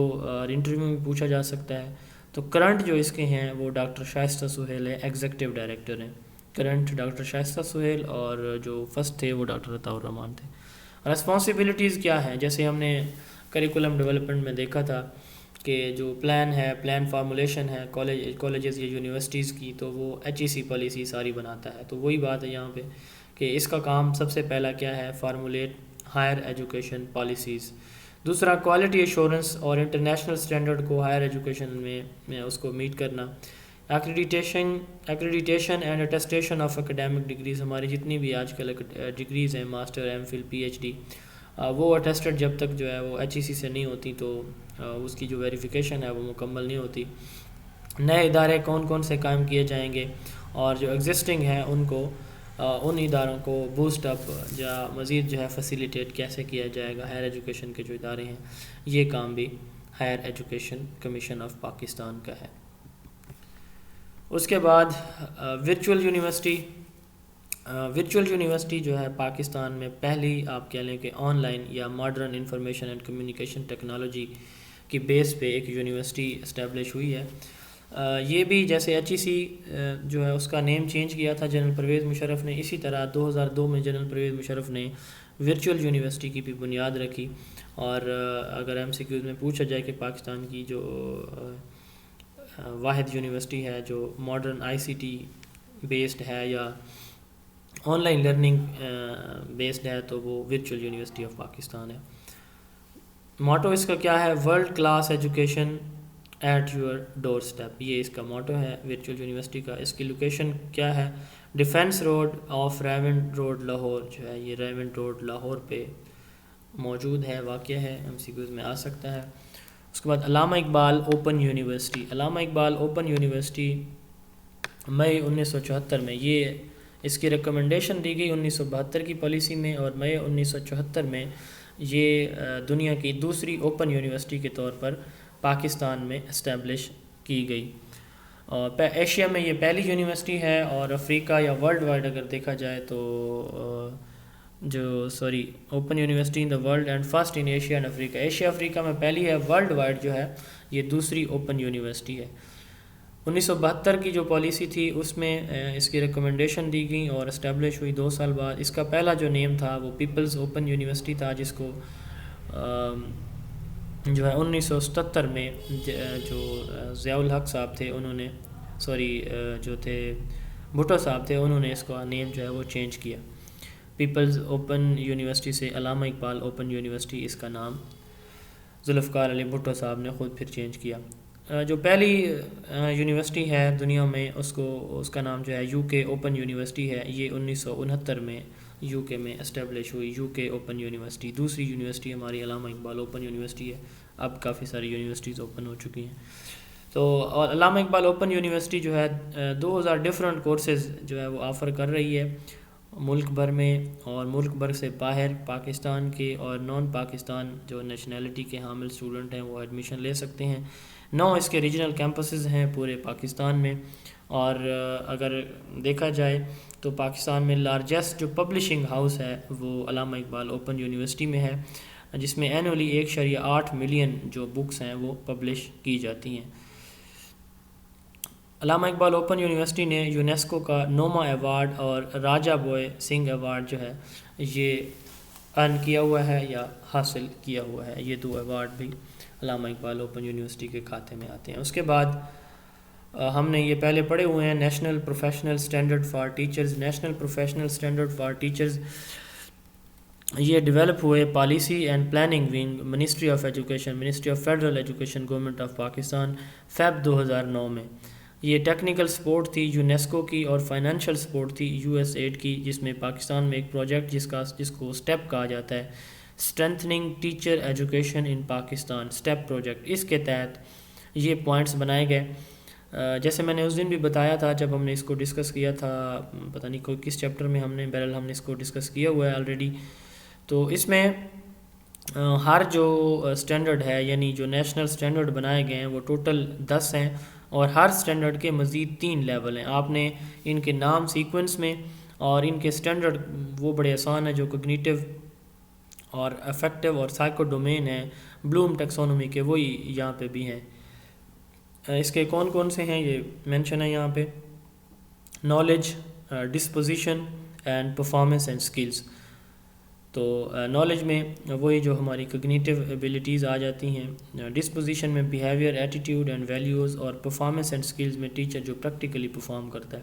S1: انٹرویو میں پوچھا جا سکتا ہے۔ تو کرنٹ جو اس کے ہیں وہ ڈاکٹر شائستہ سہیل ہے، ایگزیکٹو ڈائریکٹر ہیں کرنٹ ڈاکٹر شائستہ سہیل، اور جو فرسٹ تھے وہ ڈاکٹر عطاء الرحمان تھے۔ رسپانسبلٹیز کیا ہیں؟ جیسے ہم نے کریکولم ڈیولپمنٹ میں دیکھا تھا کہ جو پلان فارمولیشن ہے کالجز یا یونیورسٹیز کی، تو وہ HEC پالیسی ساری بناتا ہے۔ تو وہی بات ہے یہاں پہ کہ اس کا کام سب سے پہلا کیا ہے، فارمولیٹ ہائر ایجوکیشن پالیسیز۔ دوسرا کوالٹی ایشورنس اور انٹرنیشنل سٹینڈرڈ کو ہائر ایجوکیشن میں اس کو میٹ کرنا۔ Accreditation and attestation of academic degrees, ہماری جتنی بھی آج کل ڈگریز ہیں، ماسٹر MPhil PhD، وہ اٹیسٹڈ جب تک جو ہے وہ HEC سے نہیں ہوتی تو اس کی جو ویریفیکیشن ہے وہ مکمل نہیں ہوتی۔ نئے ادارے کون کون سے قائم کیے جائیں گے، اور جو ایگزسٹنگ ہیں ان اداروں کو بوسٹ اپ یا مزید جو ہے فیسیلیٹیٹ کیسے کیا جائے گا، ہائر ایجوکیشن کے جو ادارے ہیں، یہ کام بھی higher education commission of Pakistan کا ہے۔ اس کے بعد ورچوئل یونیورسٹی جو ہے پاکستان میں پہلی آپ کہہ لیں کہ آن لائن یا modern information and communication technology کی بیس پہ ایک یونیورسٹی اسٹیبلش ہوئی ہے۔ یہ بھی جیسے HEC جو ہے اس کا نیم چینج کیا تھا جنرل پرویز مشرف نے، اسی طرح 2002 میں جنرل پرویز مشرف نے ورچوئل یونیورسٹی کی بھی بنیاد رکھی۔ اور اگر MCQs میں پوچھا جائے کہ پاکستان کی جو واحد یونیورسٹی ہے جو ماڈرن ICT بیسڈ ہے یا آن لائن لرننگ بیسڈ ہے، تو وہ ورچوئل یونیورسٹی آف پاکستان ہے۔ موٹو اس کا کیا ہے، world class education at your doorstep, یہ اس کا موٹو ہے ورچوئل یونیورسٹی کا۔ اس کی لوکیشن کیا ہے، defence road of Raiwind road Lahore جو ہے، یہ ریونڈ روڈ لاہور پہ موجود ہے، واقع ہے، MCQs میں آ سکتا ہے۔ اس کے بعد علامہ اقبال اوپن یونیورسٹی، علامہ اقبال اوپن یونیورسٹی مئی 1974 میں، یہ اس کی ریکمنڈیشن دی گئی 1972 کی پالیسی میں، اور مئی 1974 میں یہ دنیا کی دوسری اوپن یونیورسٹی کے طور پر پاکستان میں اسٹیبلش کی گئی۔ اور ایشیا میں یہ پہلی یونیورسٹی ہے، اور افریقہ یا ورلڈ وائڈ اگر دیکھا جائے تو open university in the world and first in Asia and Africa, Asia Africa میں پہلی ہے، ورلڈ وائڈ جو ہے یہ دوسری اوپن یونیورسٹی ہے۔ 1972 کی جو پالیسی تھی اس میں اس کی ریکمنڈیشن دی گئی اور اسٹیبلش ہوئی 2 سال بعد۔ اس کا پہلا جو نیم تھا وہ پیپلز اوپن یونیورسٹی تھا، جس کو جو ہے 1977 میں جو ضیاء الحق صاحب تھے انہوں نے جو تھے بھٹو صاحب تھے، انہوں نے اس کا نیم جو ہے وہ چینج کیا، پیپلز اوپن یونیورسٹی سے علامہ اقبال اوپن یونیورسٹی اس کا نام ذوالفقار علی بھٹو صاحب نے خود پھر چینج کیا۔ جو پہلی یونیورسٹی ہے دنیا میں اس کا نام جو ہے UK اوپن یونیورسٹی ہے، یہ 1969 میں UK میں اسٹیبلش ہوئی، UK اوپن یونیورسٹی۔ دوسری یونیورسٹی ہماری علامہ اقبال اوپن یونیورسٹی ہے، اب کافی ساری یونیورسٹیز اوپن ہو چکی ہیں۔ تو اور علامہ اقبال اوپن یونیورسٹی جو ہے 2000 ڈفرینٹ کورسز جو ہے وہ آفر کر رہی ہے ملک بھر میں، اور ملک بھر سے باہر پاکستان کے اور نان پاکستان جو نیشنلٹی کے حامل اسٹوڈنٹ ہیں وہ ایڈمیشن لے سکتے ہیں۔ 9 اس کے ریجنل کیمپسز ہیں پورے پاکستان میں، اور اگر دیکھا جائے تو پاکستان میں لارجسٹ جو پبلشنگ ہاؤس ہے وہ علامہ اقبال اوپن یونیورسٹی میں ہے، جس میں اینولی 1.8 ملین جو بکس ہیں وہ پبلش کی جاتی ہیں۔ علامہ اقبال اوپن یونیورسٹی نے یونیسکو کا نوما ایوارڈ اور راجہ بوئے سنگھ ایوارڈ جو ہے یہ ارن کیا ہوا ہے یا حاصل کیا ہوا ہے، یہ 2 ایوارڈ بھی علامہ اقبال اوپن یونیورسٹی کے کھاتے میں آتے ہیں۔ اس کے بعد ہم نے یہ پہلے پڑھے ہوئے ہیں national professional standard for teachers, national professional standard for teachers یہ ڈیولپ ہوئے policy and planning wing ministry of education, ministry of federal education government of Pakistan, Feb 2009 میں۔ یہ ٹیکنیکل سپورٹ تھی یونیسکو کی اور فائنینشیل سپورٹ تھی USAID کی، جس میں پاکستان میں ایک پروجیکٹ جس کو اسٹیپ کہا جاتا ہے، strengthening teacher education in Pakistan, STEP project, اس کے تحت یہ پوائنٹس بنائے گئے۔ جیسے میں نے اس دن بھی بتایا تھا جب ہم نے اس کو ڈسکس کیا تھا، پتہ نہیں کوئی کس چیپٹر میں ہم نے اس کو ڈسکس کیا ہوا ہے آلریڈی، تو اس میں ہر جو اسٹینڈرڈ ہے یعنی جو نیشنل اسٹینڈرڈ بنائے گئے ہیں وہ ٹوٹل 10 ہیں، اور ہر اسٹینڈرڈ کے مزید 3 لیول ہیں۔ آپ نے ان کے نام سیکوینس میں اور ان کے اسٹینڈرڈ وہ بڑے آسان ہیں جو کوگنیٹو اور افیکٹو اور سائیکو ڈومین ہیں بلوم ٹیکسونومی کے، وہی یہاں پہ بھی ہیں۔ اس کے کون کون سے ہیں یہ مینشن ہے یہاں پہ، knowledge, disposition and performance and skills. تو نالج میں وہی جو ہماری کوگنیٹو ایبیلٹیز آ جاتی ہیں، ڈسپوزیشن میں بیہیویئر، ایٹیٹیوڈ اینڈ ویلیوز، اور پرفارمنس اینڈ سکلز میں ٹیچر جو پریکٹیکلی پرفارم کرتا ہے۔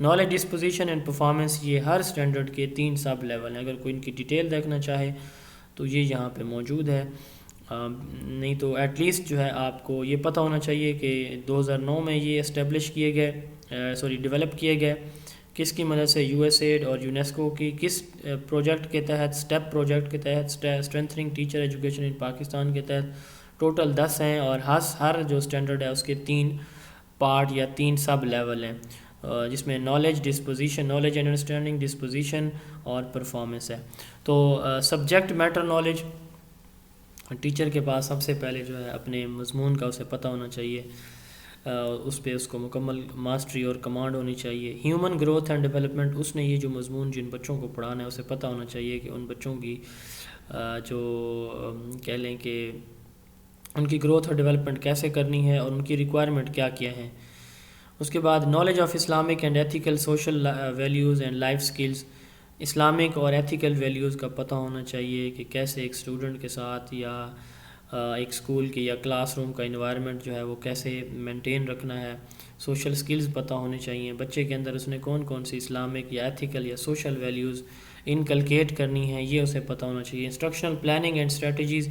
S1: نالج، ڈسپوزیشن اینڈ پرفارمنس یہ ہر اسٹینڈرڈ کے 3 سب لیول ہیں، اگر کوئی ان کی ڈیٹیل دیکھنا چاہے تو یہ یہاں پہ موجود ہے، نہیں تو ایٹ لیسٹ جو ہے آپ کو یہ پتہ ہونا چاہیے کہ 2009 میں یہ اسٹیبلش ڈیولپ کیے گئے، کس کی مدد سے، USAID اور یونیسکو کی کس پروجیکٹ کے تحت، اسٹیپ پروجیکٹ کے تحت، اسٹرینتھننگ ٹیچر ایجوکیشن ان پاکستان کے تحت، ٹوٹل 10 ہیں، اور ہر جو اسٹینڈرڈ ہے اس کے 3 پارٹ یا 3 سب لیول ہیں، جس میں knowledge, disposition, knowledge and understanding, disposition اور پرفارمنس ہے۔ تو سبجیکٹ میٹر نالج، ٹیچر کے پاس سب سے پہلے جو ہے اپنے مضمون کا اسے پتہ ہونا چاہیے، اس پہ اس کو مکمل ماسٹری اور کمانڈ ہونی چاہیے۔ ہیومن گروتھ اینڈ ڈیولپمنٹ، اس نے یہ جو مضمون جن بچوں کو پڑھانا ہے اسے پتہ ہونا چاہیے کہ ان بچوں کی جو کہہ لیں کہ ان کی گروتھ اور ڈیولپمنٹ کیسے کرنی ہے اور ان کی ریکوائرمنٹ کیا کیا ہیں۔ اس کے بعد knowledge of Islamic and ethical social values and life skills, Islamic اور ایتھیکل ویلیوز کا پتہ ہونا چاہیے کہ کیسے ایک اسٹوڈنٹ کے ساتھ یا ایک اسکول کی یا کلاس روم کا انوائرمنٹ جو ہے وہ کیسے مینٹین رکھنا ہے۔ سوشل سکلز پتہ ہونے چاہیے بچے کے اندر، اس نے کون کون سی اسلامک یا ایتھیکل یا سوشل ویلیوز انکلکیٹ کرنی ہے یہ اسے پتہ ہونا چاہیے۔ انسٹرکشنل پلاننگ اینڈ اسٹریٹجیز،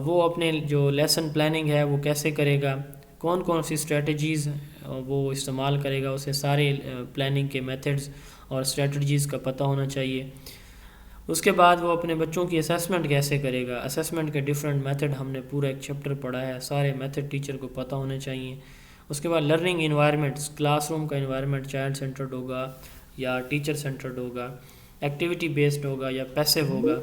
S1: وہ اپنے جو لیسن پلاننگ ہے وہ کیسے کرے گا، کون کون سی اسٹریٹجیز وہ استعمال کرے گا، اسے سارے پلاننگ کے میتھڈز اور اسٹریٹجیز کا پتہ ہونا چاہیے۔ اس کے بعد وہ اپنے بچوں کی اسیسمنٹ کیسے کرے گا. اسیسمنٹ کے ڈفرینٹ میتھڈ ہم نے پورا ایک چیپٹر پڑھا ہے, سارے میتھڈ ٹیچر کو پتہ ہونے چاہیے. اس کے بعد لرننگ انوائرمنٹس, کلاس روم کا انوائرمنٹ چائلڈ سینٹرڈ ہوگا یا ٹیچر سینٹرڈ ہوگا, ایکٹیویٹی بیسڈ ہوگا یا پیسو ہوگا.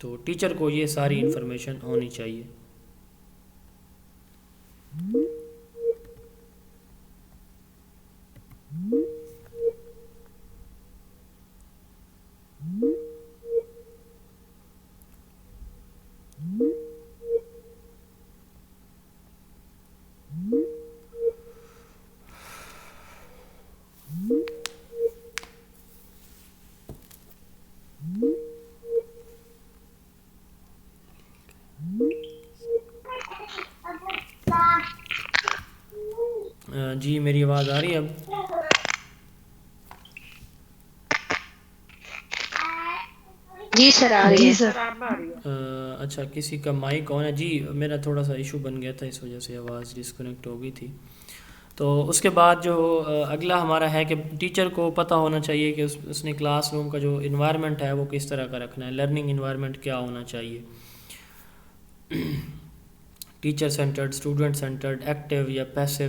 S1: تو ٹیچر کو یہ ساری انفارمیشن ہونی چاہیے. جی میری آواز آ رہی ہے اب؟
S4: جی سر آ رہی ہے.
S1: اچھا کسی کا مائک آن ہے؟ جی میرا تھوڑا سا ایشو بن گیا تھا, اس وجہ سے آواز ڈسکنیکٹ ہو گئی تھی. تو اس کے بعد جو اگلا ہمارا ہے کہ ٹیچر کو پتہ ہونا چاہیے کہ اس نے کلاس روم کا جو انوائرمنٹ ہے وہ کس طرح کا رکھنا ہے, لرننگ انوائرمنٹ کیا ہونا چاہیے, teacher centred, student centred, active یا پیسو.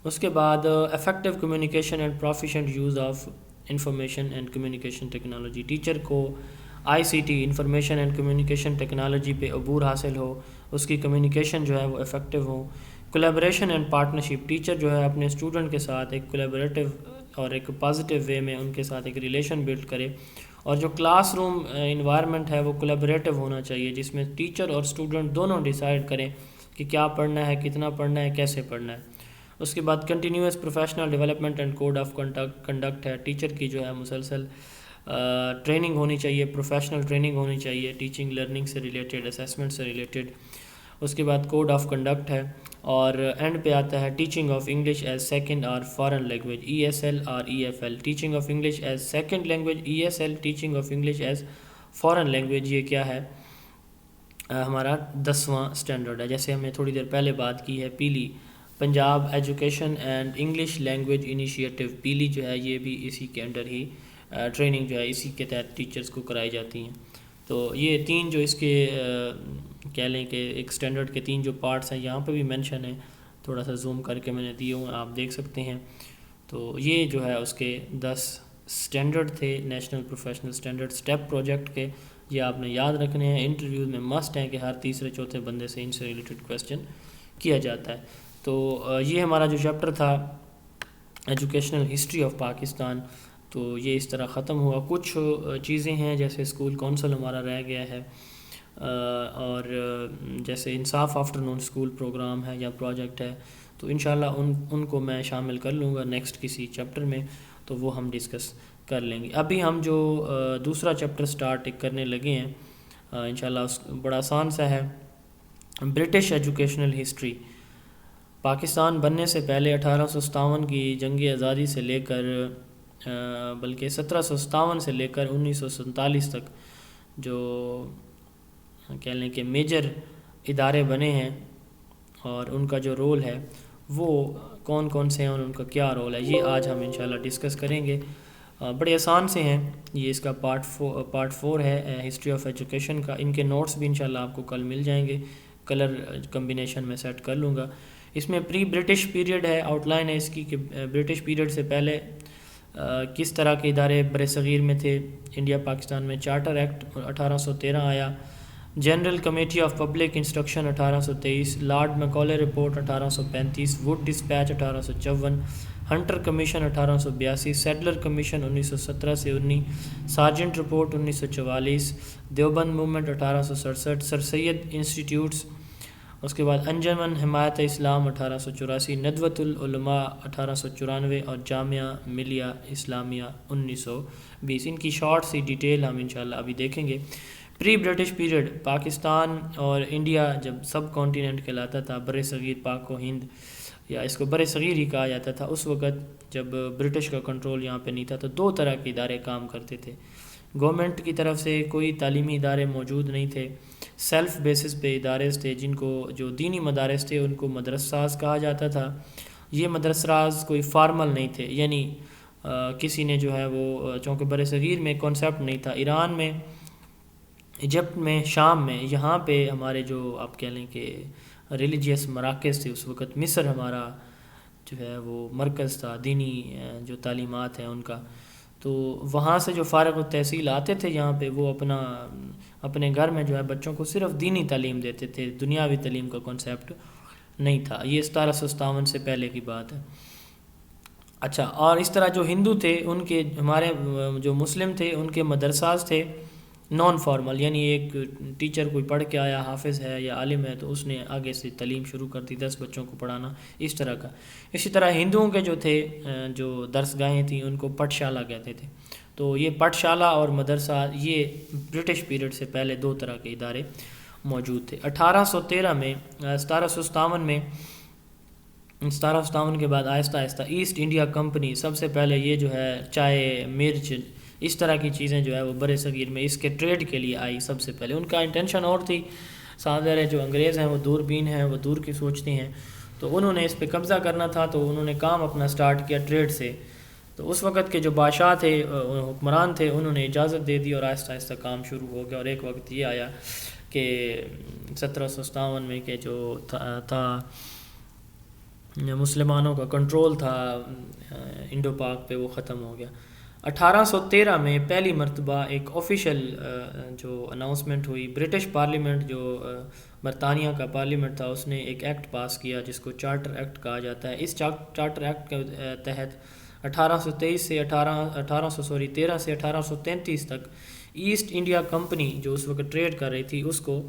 S1: اس کے بعد effective communication and proficient use of information and communication technology. Teacher کو I C T information and communication technology پہ عبور حاصل ہو, اس کی کمیونیکیشن جو ہے وہ effective who. Collaboration and partnership, teacher جو ہے اپنے اسٹوڈنٹ کے ساتھ ایک کولیبریٹو اور ایک پازیٹیو وے میں ان کے ساتھ ایک ریلیشن بلڈ کرے. اور جو کلاس روم انوائرمنٹ ہے وہ کولیبریٹو ہونا چاہیے, جس میں ٹیچر اور اسٹوڈنٹ دونوں ڈیسائیڈ کریں کہ کیا پڑھنا ہے, کتنا پڑھنا ہے, کیسے پڑھنا ہے. اس کے بعد continuous professional development and code of conduct ہے. ٹیچر کی جو ہے مسلسل ٹریننگ ہونی چاہیے, پروفیشنل ٹریننگ ہونی چاہیے, ٹیچنگ لرننگ سے ریلیٹڈ, اسیسمنٹ سے ریلیٹڈ. اس کے بعد کوڈ آف کنڈکٹ ہے. اور اینڈ پہ آتا ہے teaching of English as second اور foreign language, E S L اور E F L. Teaching of English as second language E S L, teaching of English as foreign language یہ کیا ہے, ہمارا 10واں اسٹینڈرڈ ہے. جیسے ہم نے تھوڑی دیر پہلے بات کی ہے PELI, Punjab education and English language initiative, PELI جو ہے یہ بھی اسی کے انڈر ہی ٹریننگ جو ہے اسی کے تحت ٹیچرز کو کرائی جاتی ہیں. تو یہ تین جو اس کے کہہ لیں کہ ایک اسٹینڈرڈ کے تین جو پارٹس ہیں یہاں پہ بھی مینشن ہے, تھوڑا سا زوم کر کے میں نے دیے ہوں, آپ دیکھ سکتے ہیں. تو یہ جو ہے اس کے 10 اسٹینڈرڈ تھے national professional standard step project کے. یہ آپ نے یاد رکھنے ہیں, انٹرویوز میں مسٹ ہیں کہ ہر تیسرے چوتھے بندے سے ان سے ریلیٹڈ کویسچن کیا جاتا ہے. تو یہ ہمارا جو چیپٹر تھا ایجوکیشنل ہسٹری آف پاکستان, تو یہ اس طرح ختم ہوا. کچھ چیزیں ہیں جیسے اسکول کونسل ہمارا رہ گیا ہے, اور جیسے انصاف آفٹر نون اسکول پروگرام ہے یا پروجیکٹ ہے, تو انشاءاللہ ان کو میں شامل کر لوں گا نیکسٹ کسی چیپٹر میں, تو وہ ہم ڈسکس کر لیں گے. ابھی ہم جو دوسرا چیپٹر سٹارٹ کرنے لگے ہیں انشاءاللہ, اس بڑا آسان سا ہے, برٹش ایجوکیشنل ہسٹری. پاکستان بننے سے پہلے 1857 کی جنگ آزادی سے لے کر بلکہ 1757 سے لے کر 1947 تک جو کہہ لیں کہ میجر ادارے بنے ہیں اور ان کا جو رول ہے وہ کون کون سے ہیں اور ان کا کیا رول ہے, یہ آج ہم انشاءاللہ ڈسکس کریں گے. بڑے آسان سے ہیں, یہ اس کا پارٹ 4 ہے ہسٹری آف ایجوکیشن کا. ان کے نوٹس بھی انشاءاللہ آپ کو کل مل جائیں گے, کلر کمبینیشن میں سیٹ کر لوں گا. اس میں پری برٹش پیریڈ ہے, آؤٹ لائن ہے اس کی کہ برٹش پیریڈ سے پہلے کس طرح کے ادارے بر صغیر میں تھے. انڈیا پاکستان میں چارٹر ایکٹ 1813 آیا, general committee of public instruction 1823, lord Macaulay report 1835, Wood despatch 1854, Hunter commission 1882, Sadler commission 1917 سے 19, Sargent report 1944, Deoband movement 1867, sir Syed institutes. اس کے بعد انجمن حمایت اسلام 1884, ندوۃ العلماء 1894 اور جامعہ ملیہ اسلامیہ 1920. ان کی شارٹ سی ڈیٹیل ہم انشاءاللہ ابھی دیکھیں گے. پری برٹش پیریڈ, پاکستان اور انڈیا جب سب کانٹیننٹ کہلاتا تھا, بر صغیر پاک و ہند, یا اس کو بر صغیر ہی کہا جاتا تھا, اس وقت جب برٹش کا کنٹرول یہاں پہ نہیں تھا, تو دو طرح کے ادارے کام کرتے تھے. گورنمنٹ کی طرف سے کوئی تعلیمی ادارے موجود نہیں تھے, سیلف بیسس پہ ادارے تھے, جن کو جو دینی مدارس تھے ان کو مدرساز کہا جاتا تھا. یہ مدرساز کوئی فارمل نہیں تھے, یعنی کسی نے جو ہے وہ چونکہ بر صغیر میں کانسیپٹ نہیں تھا، ایران میں، ایجپٹ میں، شام میں، یہاں پہ ہمارے جو آپ کہہ لیں کہ ریلیجیس مراکز تھے اس وقت، مصر ہمارا جو ہے وہ مرکز تھا دینی جو تعلیمات ہیں ان کا، تو وہاں سے جو فارغ التحصیل آتے تھے یہاں پہ وہ اپنے گھر میں جو ہے بچوں کو صرف دینی تعلیم دیتے تھے، دنیاوی تعلیم کا کانسیپٹ نہیں تھا. یہ 1757 سے پہلے کی بات ہے. اچھا، اور اس طرح جو ہندو تھے ان کے، ہمارے جو مسلم تھے ان کے مدرساز تھے نان فارمل، یعنی ایک ٹیچر کوئی پڑھ کے آیا، حافظ ہے یا عالم ہے تو اس نے آگے سے تعلیم شروع کر دی، 10 بچوں کو پڑھانا اس طرح کا. اسی طرح ہندوؤں کے جو تھے جو درس گاہیں تھیں ان کو پٹھ شالہ کہتے تھے. تو یہ پٹھ شالہ اور مدرسہ یہ برٹش پیریڈ سے پہلے 2 طرح کے ادارے موجود تھے. 1813 میں 1757 کے بعد آہستہ آہستہ ایسٹ انڈیا کمپنی، سب سے پہلے یہ جو ہے چائے، مرچ، اس طرح کی چیزیں جو ہے وہ بر صغیر میں اس کے ٹریڈ کے لیے آئی سب سے پہلے. ان کا انٹینشن اور تھی، ظاہر ہے جو انگریز ہیں وہ دوربین ہیں، وہ دور کی سوچتے ہیں، تو انہوں نے اس پہ قبضہ کرنا تھا، تو انہوں نے کام اپنا سٹارٹ کیا ٹریڈ سے. تو اس وقت کے جو بادشاہ تھے، حکمران تھے، انہوں نے اجازت دے دی اور آہستہ آہستہ کام شروع ہو گیا. اور ایک وقت یہ آیا کہ 1757 میں کہ جو تھا مسلمانوں کا کنٹرول تھا انڈو پاک پہ، وہ ختم ہو گیا. 1813 میں پہلی مرتبہ ایک آفیشیل جو اناؤنسمنٹ ہوئی، برٹش پارلیمنٹ جو برطانیہ کا پارلیمنٹ تھا اس نے ایک ایکٹ پاس کیا جس کو چارٹر ایکٹ کہا جاتا ہے. اس چارٹر ایکٹ کے تحت 13 سے 1833 تک ایسٹ انڈیا کمپنی جو اس وقت ٹریڈ کر رہی تھی اس کو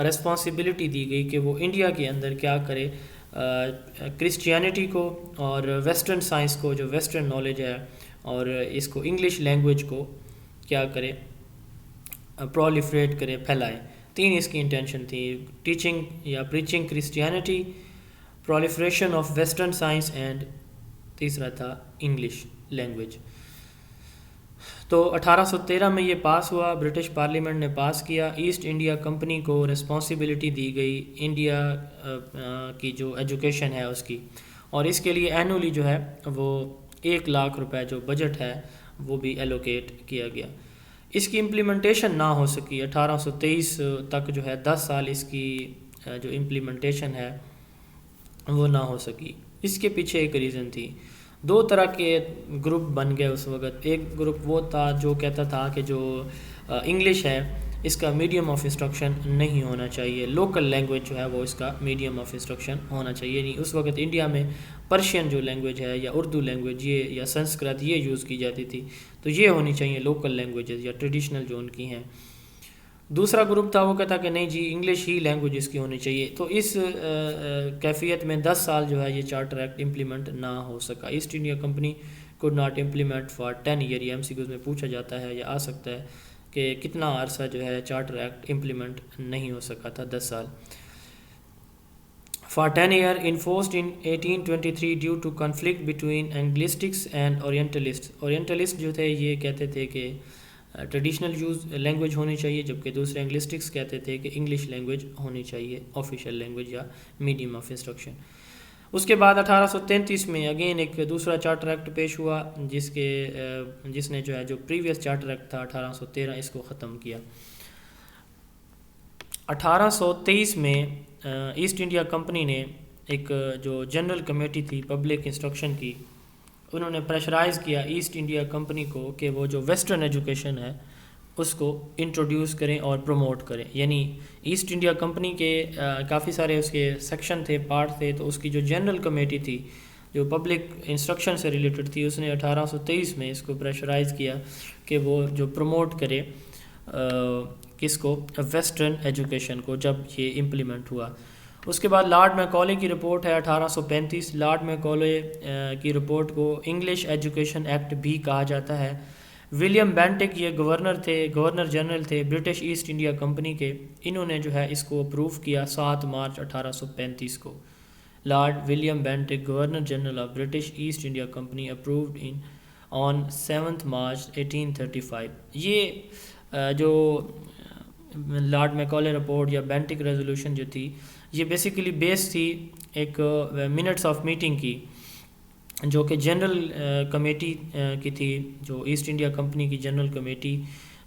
S1: رسپانسبلٹی دی گئی کہ وہ انڈیا کے اندر کیا کرے، کرسچینٹی کو اور ویسٹرن سائنس کو، جو ویسٹرن نالج ہے، اور اس کو انگلش لینگویج کو کیا کرے، پرولیفریٹ کرے، پھیلائے. 3 اس کی انٹینشن تھی: ٹیچنگ یا preaching Christianity, proliferation of western science, and تیسرا تھا انگلش لینگویج. تو 1813 میں یہ پاس ہوا، برٹش پارلیمنٹ نے پاس کیا. ایسٹ انڈیا کمپنی کو رسپانسبلٹی دی گئی انڈیا کی جو ایجوکیشن ہے اس کی، اور اس کے لیے اینولی جو ہے وہ 1 لاکھ روپے جو بجٹ ہے وہ بھی ایلوکیٹ کیا گیا. اس کی امپلیمنٹیشن نہ ہو سکی 1823 تک، جو ہے 10 سال اس کی جو امپلیمنٹیشن ہے وہ نہ ہو سکی. اس کے پیچھے ایک ریزن تھی. 2 طرح کے گروپ بن گئے اس وقت. ایک گروپ وہ تھا جو کہتا تھا کہ جو انگلش ہے اس کا میڈیم آف انسٹرکشن نہیں ہونا چاہیے، لوکل لینگویج جو ہے وہ اس کا میڈیم آف انسٹرکشن ہونا چاہیے. یعنی اس وقت انڈیا میں پرشین جو لینگویج ہے یا اردو لینگویج یہ یا سنسکرت یہ یوز کی جاتی تھی، تو یہ ہونی چاہیے لوکل لینگویجز یا ٹریڈیشنل جو ان کی ہیں. دوسرا گروپ تھا وہ کہتا کہ نہیں جی انگلش ہی لینگویج اس کی ہونی چاہیے. تو اس کیفیت میں 10 سال جو ہے یہ چارٹر ایکٹ امپلیمنٹ نہ ہو سکا. Asset India company could not implement for 10 year. یہ MCQs میں پوچھا جاتا ہے یا آ سکتا ہے کہ کتنا عرصہ جو ہے چارٹر ایکٹ امپلیمنٹ نہیں ہو سکا تھا، 10 سال. For 10 year enforced in 1823 due to conflict between Anglistics and Orientalists. Orientalist جو تھے یہ کہتے تھے کہ ٹریڈیشنل یوز لینگویج ہونی چاہیے، جبکہ دوسرے انگلسٹکس کہتے تھے کہ انگلش لینگویج ہونی چاہیے آفیشیل لینگویج یا میڈیم آف انسٹرکشن. اس کے بعد 1833 میں اگین ایک دوسرا چارٹر ایکٹ پیش ہوا جس نے جو ہے جو پریویس چارٹر ایکٹ تھا 1813 اس کو ختم کیا. 1823 میں ایسٹ انڈیا کمپنی نے ایک جو جنرل کمیٹی تھی پبلک انسٹرکشن کی، انہوں نے پریشرائز کیا ایسٹ انڈیا کمپنی کو کہ وہ جو ویسٹرن ایجوکیشن ہے اس کو انٹروڈیوس کریں اور پروموٹ کریں. یعنی ایسٹ انڈیا کمپنی کے کافی سارے اس کے سیکشن تھے، پارٹ تھے، تو اس کی جو جنرل کمیٹی تھی جو پبلک انسٹرکشن سے ریلیٹڈ تھی اس نے 1823 میں اس کو پریشرائز کیا کہ وہ جو پروموٹ کرے کس کو، ویسٹرن ایجوکیشن کو، جب یہ امپلیمنٹ ہوا. اس کے بعد لارڈ میکالے کی رپورٹ ہے 1835. لارڈ میکالے کی رپورٹ کو انگلش ایجوکیشن ایکٹ بھی کہا جاتا ہے. ولیم بینٹک یہ گورنر جنرل تھے برٹش ایسٹ انڈیا کمپنی کے، انہوں نے جو ہے اس کو اپروو کیا 7 مارچ 1835 کو. Lord William Bentinck governor general of British East India company approved on 7 March 1835. یہ جو لارڈ میکالے رپورٹ یا بینٹک ریزولوشن جو تھی یہ بیسیکلی بیس تھی ایک منٹس آف میٹنگ کی جو کہ جنرل کمیٹی کی تھی، جو ایسٹ انڈیا کمپنی کی جنرل کمیٹی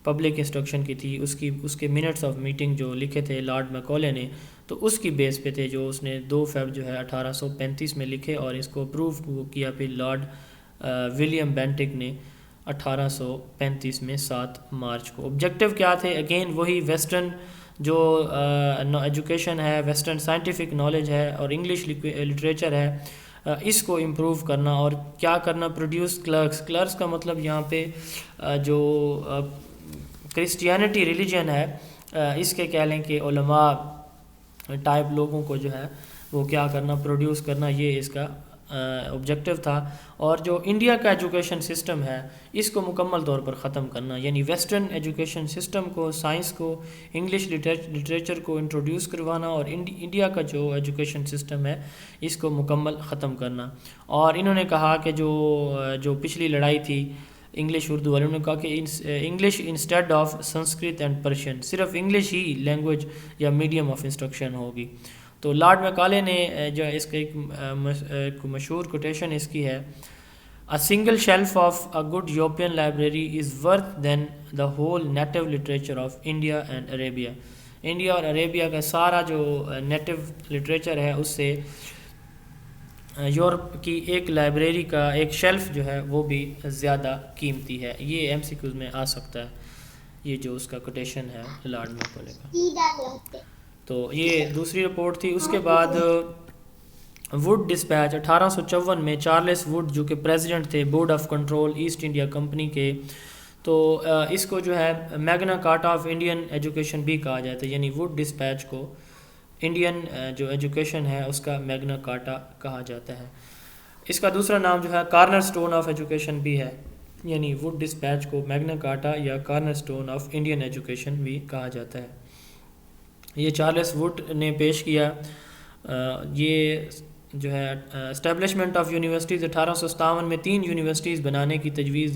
S1: پبلک انسٹرکشن کی تھی، اس کے منٹس آف میٹنگ جو لکھے تھے لارڈ میکالے نے، تو اس کی بیس پہ تھے جو اس نے 2 فیب جو ہے 1835 میں لکھے، اور اس کو اپروو کیا پھر لارڈ ولیم بینٹک نے 1835 میں 7 مارچ کو۔ آبجیکٹیو کیا تھے؟ اگین وہی ویسٹرن جو ایجوکیشن ہے، ویسٹرن سائنٹیفک نالج ہے اور انگلش لٹریچر ہے، اس کو امپروو کرنا، اور کیا کرنا؟ پروڈیوس کلرکس کا مطلب یہاں پہ جو کرسچینٹی ریلیجن ہے اس کے کہہ لیں کہ علماء ٹائپ لوگوں کو جو ہے وہ کیا کرنا؟ پروڈیوس کرنا، یہ اس کا آبجیکٹیو تھا۔ اور جو انڈیا کا ایجوکیشن سسٹم ہے اس کو مکمل طور پر ختم کرنا، یعنی ویسٹرن ایجوکیشن سسٹم کو، سائنس کو، انگلش لٹریچر کو انٹروڈیوس کروانا، اور انڈیا کا جو ایجوکیشن سسٹم ہے اس کو مکمل ختم کرنا۔ اور انہوں نے کہا کہ جو پچھلی لڑائی تھی انگلش اردو والے، انہوں نے کہا کہ English instead of Sanskrit and Persian, صرف انگلش ہی لینگویج یا میڈیم آف انسٹرکشن ہوگی۔ تو لارڈ میکالے نے جو اس کا ایک مشہور کوٹیشن اس کی ہے، A single shelf of a good European library is worth than the whole native literature of India and Arabia۔ India اور عربیہ کا سارا جو نیٹو لٹریچر ہے اس سے یورپ کی ایک لائبریری کا ایک شیلف جو ہے وہ بھی زیادہ قیمتی ہے۔ یہ ایم سی کیوز میں آ سکتا ہے، یہ جو اس کا کوٹیشن ہے لارڈ میکالے کا۔ تو یہ دوسری رپورٹ تھی۔ اس کے بعد ووڈ ڈسپیچ 1854 میں چارلس ووڈ جو کہ پریزیڈنٹ تھے board of control asset India company کے، تو اس کو جو ہے میگنا کارٹا آف انڈین ایجوکیشن بھی کہا جاتا ہے، یعنی ووڈ ڈسپیچ کو انڈین جو ایجوکیشن ہے اس کا میگنا کارٹا کہا جاتا ہے۔ اس کا دوسرا نام جو ہے کارنر سٹون آف ایجوکیشن بھی ہے، یعنی ووڈ ڈسپیچ کو میگنا کارٹا یا corner stone of Indian education بھی کہا جاتا ہے۔ یہ چارلس ووڈ نے پیش کیا۔ یہ جو ہے اسٹیبلشمنٹ آف یونیورسٹیز 1857 میں 3 یونیورسٹیز بنانے کی تجویز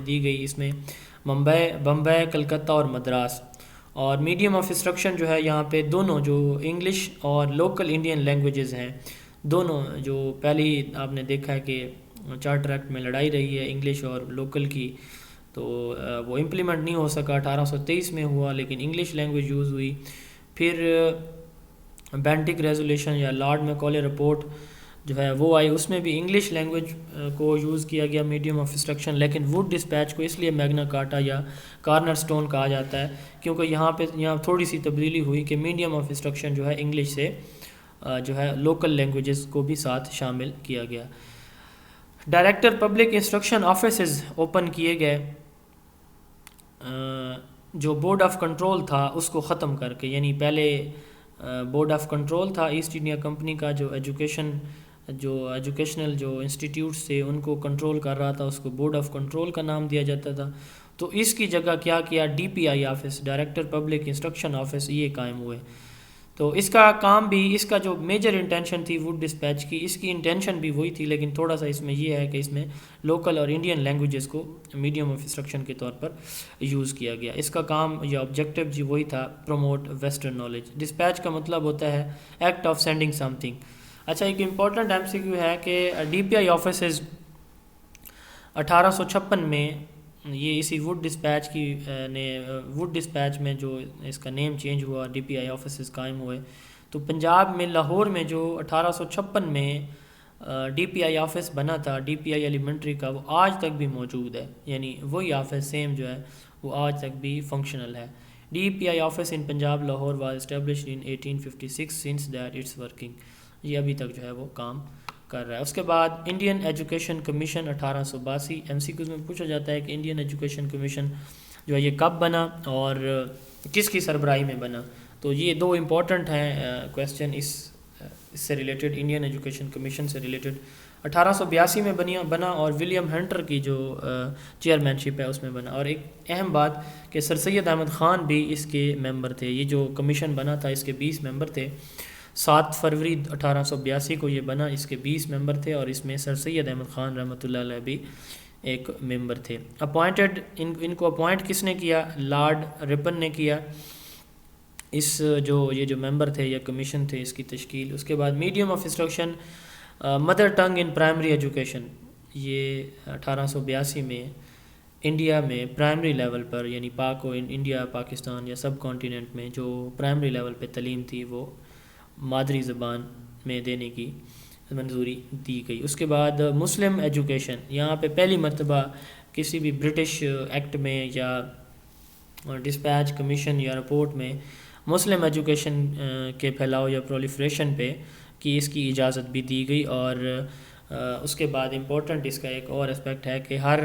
S1: دی گئی، اس میں بمبئی، کلکتہ اور مدراس۔ اور میڈیم آف انسٹرکشن جو ہے یہاں پہ دونوں جو انگلش اور لوکل انڈین لینگویجز ہیں، دونوں جو پہلی آپ نے دیکھا ہے کہ چارٹر ایکٹ میں لڑائی رہی ہے انگلش اور لوکل کی، تو وہ امپلیمنٹ نہیں ہو سکا، 1823 میں ہوا لیکن انگلش لینگویج یوز ہوئی۔ پھر بینٹک ریزولیشن یا لارڈ میکالے رپورٹ جو ہے وہ آئی، اس میں بھی انگلش لینگویج کو یوز کیا گیا میڈیم آف انسٹرکشن، لیکن ووڈ ڈسپیچ کو اس لیے میگنا کارٹا یا کارنر سٹون کہا جاتا ہے کیونکہ یہاں تھوڑی سی تبدیلی ہوئی کہ میڈیم آف انسٹرکشن جو ہے انگلش سے جو ہے لوکل لینگویجز کو بھی ساتھ شامل کیا گیا۔ Director public instruction offices open کیے گئے، جو بورڈ آف کنٹرول تھا اس کو ختم کر کے، یعنی پہلے بورڈ آف کنٹرول تھا ایسٹ انڈیا کمپنی کا، جو ایجوکیشنل جو انسٹیٹیوٹس تھے ان کو کنٹرول کر رہا تھا، اس کو بورڈ آف کنٹرول کا نام دیا جاتا تھا۔ تو اس کی جگہ کیا کیا؟ D P I office, director public instruction office, یہ قائم ہوئے۔ تو اس کا کام بھی، اس کا جو میجر انٹینشن تھی ووڈ ڈسپیچ کی، اس کی انٹینشن بھی وہی تھی، لیکن تھوڑا سا اس میں یہ ہے کہ اس میں لوکل اور انڈین لینگویجز کو میڈیم آف انسٹرکشن کے طور پر یوز کیا گیا۔ اس کا کام یا آبجیکٹیو جی وہی تھا، پروموٹ ویسٹرن نالج۔ ڈسپیچ کا مطلب ہوتا ہے act of sending some thing. اچھا، ایک امپورٹنٹ ایم سی کیو ہے کہ ڈی پی آئی آفیسز 1856 میں، یہ اسی ووڈ ڈسپیچ میں جو اس کا نیم چینج ہوا، ڈی پی آئی آفیسز قائم ہوئے۔ تو پنجاب میں لاہور میں جو 1856 میں ڈی پی آئی آفس بنا تھا، ڈی پی آئی ایلیمنٹری کا، وہ آج تک بھی موجود ہے، یعنی وہی آفس سیم جو ہے وہ آج تک بھی فنکشنل ہے۔ D P I office in Punjab Lahore was established in 1856 since that it's working, یہ ابھی تک جو ہے وہ کام کر رہا ہے۔ اس کے بعد Indian education commission 1882، M C Qs میں پوچھا جاتا ہے کہ انڈین ایجوکیشن کمیشن جو ہے یہ کب بنا اور کس کی سربراہی میں بنا؟ تو یہ 2 امپورٹنٹ ہیں کویسچن اس سے ریلیٹڈ، انڈین ایجوکیشن کمیشن سے ریلیٹڈ۔ 1882 میں بنا اور ولیم ہنٹر کی جو چیئرمین شپ ہے اس میں بنا۔ اور ایک اہم بات کہ سر سید احمد خان بھی اس کے ممبر تھے، یہ جو کمیشن بنا تھا اس کے 20 ممبر تھے۔ 7 فروری 1882 کو یہ بنا، اس کے 20 ممبر تھے اور اس میں سر سید احمد خان رحمۃ اللہ علیہ بھی ایک ممبر تھے۔ اپوائنٹڈ، ان کو اپوائنٹ کس نے کیا؟ لارڈ رپن نے کیا، یہ جو ممبر تھے یا کمیشن تھے اس کی تشکیل۔ اس کے بعد medium of instruction, mother tongue in primary education, یہ 1882 میں انڈیا میں پرائمری لیول پر یعنی پاک و انڈیا پاکستان یا سب کانٹیننٹ میں جو پرائمری لیول پہ تعلیم تھی وہ مادری زبان میں دینے کی منظوری دی گئی. اس کے بعد مسلم ایجوکیشن, یہاں پہ پہلی مرتبہ کسی بھی برٹش ایکٹ میں یا ڈسپیچ کمیشن یا رپورٹ میں مسلم ایجوکیشن کے پھیلاؤ یا پرولیفریشن پہ کی اس کی اجازت بھی دی گئی. اور اس کے بعد امپورٹنٹ اس کا ایک اور اسپیکٹ ہے کہ ہر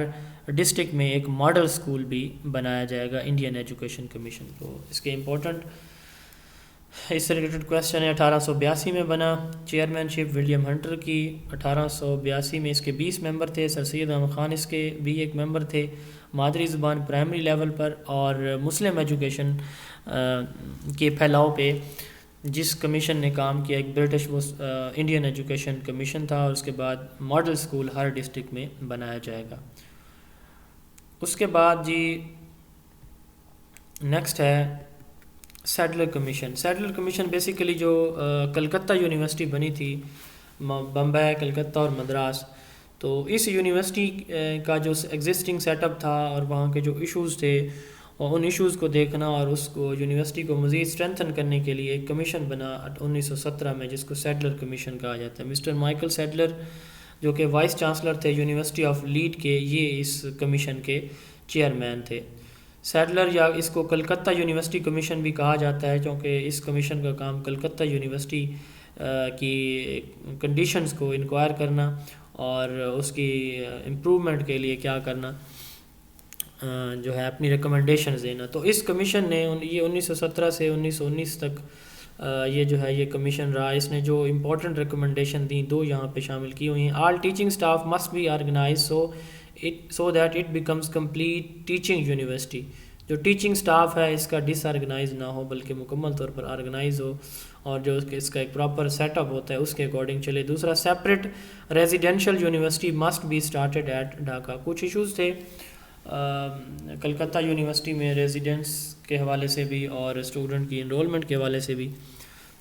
S1: ڈسٹرکٹ میں ایک ماڈل اسکول بھی بنایا جائے گا انڈین ایجوکیشن کمیشن. تو اس کے امپورٹنٹ اس سے ریلیٹڈ کویسچن ہے. 1882 میں بنا. چیئرمین شپ ولیم ہنٹر کی. 1882 میں اس کے 20 ممبر تھے. سر سید احمد خان اس کے بھی ایک ممبر تھے. مادری زبان پرائمری لیول پر اور مسلم ایجوکیشن کے پھیلاؤ پہ جس کمیشن نے کام کیا ایک برٹش انڈین ایجوکیشن کمیشن تھا. اور اس کے بعد ماڈل اسکول ہر ڈسٹرکٹ میں بنایا جائے گا. اس کے بعد جی نیکسٹ ہے Sadler commission. Sadler commission basically جو کلکتہ یونیورسٹی بنی تھی, بمبئی, کلکتہ اور مدراس, تو اس یونیورسٹی کا جو ایگزسٹنگ سیٹ اپ تھا اور وہاں کے جو ایشوز تھے اور ان ایشوز کو دیکھنا اور اس کو یونیورسٹی کو مزید اسٹرینتھن کرنے کے لیے ایک کمیشن بنا 1917 میں جس کو سیڈلر کمیشن کہا جاتا ہے. مسٹر مائیکل سیڈلر جو کہ وائس چانسلر تھے یونیورسٹی آف لیڈ کے, یہ اس کمیشن کے چیئرمین تھے. سیڈلر یا اس کو کلکتہ یونیورسٹی کمیشن بھی کہا جاتا ہے کیونکہ اس کمیشن کا کام کلکتہ یونیورسٹی کی کنڈیشنز کو انکوائر کرنا اور اس کی امپرومنٹ کے لیے کیا کرنا جو ہے اپنی ریکمنڈیشنز دینا. تو اس کمیشن نے یہ 1917 سے 1919 تک یہ جو ہے یہ کمیشن رہا. اس نے جو امپورٹنٹ ریکمنڈیشن دیں دو یہاں پہ شامل کی ہوئی ہیں. All teaching staff must be organise so that it becomes complete teaching university. جو ٹیچنگ سٹاف ہے اس کا ڈس آرگنائز نہ ہو بلکہ مکمل طور پر آرگنائز ہو اور جو اس کا ایک پراپر سیٹ اپ ہوتا ہے اس کے اکارڈنگ چلے. دوسرا separate residential university must be started at Dhaka. کچھ ایشوز تھے کلکتہ یونیورسٹی میں ریزیڈنس کے حوالے سے بھی اور اسٹوڈنٹ کی انرولمنٹ کے حوالے سے بھی,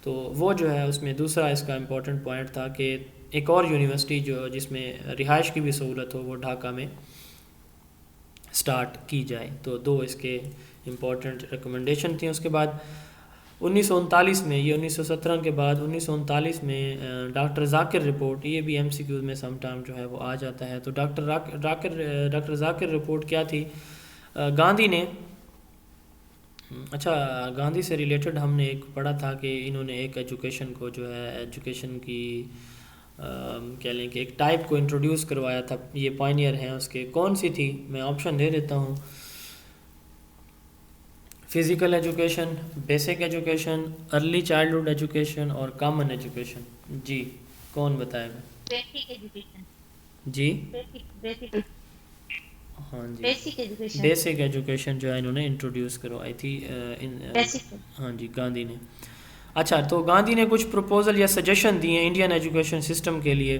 S1: تو وہ جو ہے اس میں دوسرا اس کا امپورٹنٹ پوائنٹ تھا کہ ایک اور یونیورسٹی جو جس میں رہائش کی بھی سہولت ہو وہ ڈھاکہ میں سٹارٹ کی جائے. تو دو اس کے امپورٹنٹ ریکمنڈیشن تھیں. اس کے بعد 1939 میں, یہ 1917 کے بعد 1939 میں ڈاکٹر ذاکر رپورٹ, یہ بھی ایم سی کیوز میں سم ٹائم جو ہے وہ آ جاتا ہے. تو ڈاکٹر ذاکر رپورٹ کیا تھی؟ گاندھی نے گاندھی سے ریلیٹڈ ہم نے ایک پڑھا تھا کہ انہوں نے ایک ایجوکیشن کو جو ہے ایجوکیشن کی کہہ لیں کہ ایک ٹائپ کو انٹروڈیوس کروایا تھا. یہ پائنیئر ہیں اس کے. کون سی تھی؟ میں آپشن دے دیتا ہوں. Physical education, basic education, early childhood education اور کامن ایجوکیشن. جی کون بتائے گا؟
S5: Basic education.
S1: جی
S5: بیسک
S1: ہاں جی
S5: بیسک ایجوکیشن.
S1: بیسک ایجوکیشن جو ہے انہوں نے انٹروڈیوس کروائی تھی ہاں جی گاندھی نے. اچھا, تو گاندھی نے کچھ پروپوزل یا سجیشن دیے ہیں انڈین ایجوکیشن سسٹم کے لیے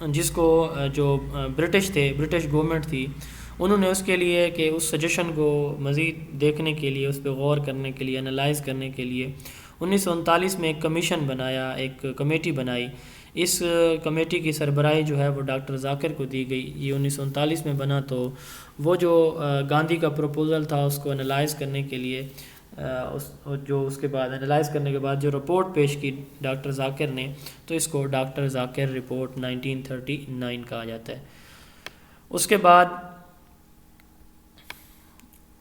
S1: جس کو جو برٹش گورنمنٹ تھی انہوں نے اس کے لیے کہ اس سجیشن کو مزید دیکھنے کے لیے, اس پہ غور کرنے کے لیے, انالائز کرنے کے لیے 1939 میں ایک کمیشن بنایا, ایک کمیٹی بنائی. اس کمیٹی کی سربراہی جو ہے وہ ڈاکٹر ذاکر کو دی گئی. یہ 1939 میں بنا. تو وہ جو گاندھی کا پروپوزل تھا اس کو انالائز کرنے کے لیے اس کے بعد انالائز کرنے کے بعد جو رپورٹ پیش کی ڈاکٹر ذاکر نے, تو اس کو ڈاکٹر ذاکر رپورٹ 1939 کہا جاتا ہے. اس کے بعد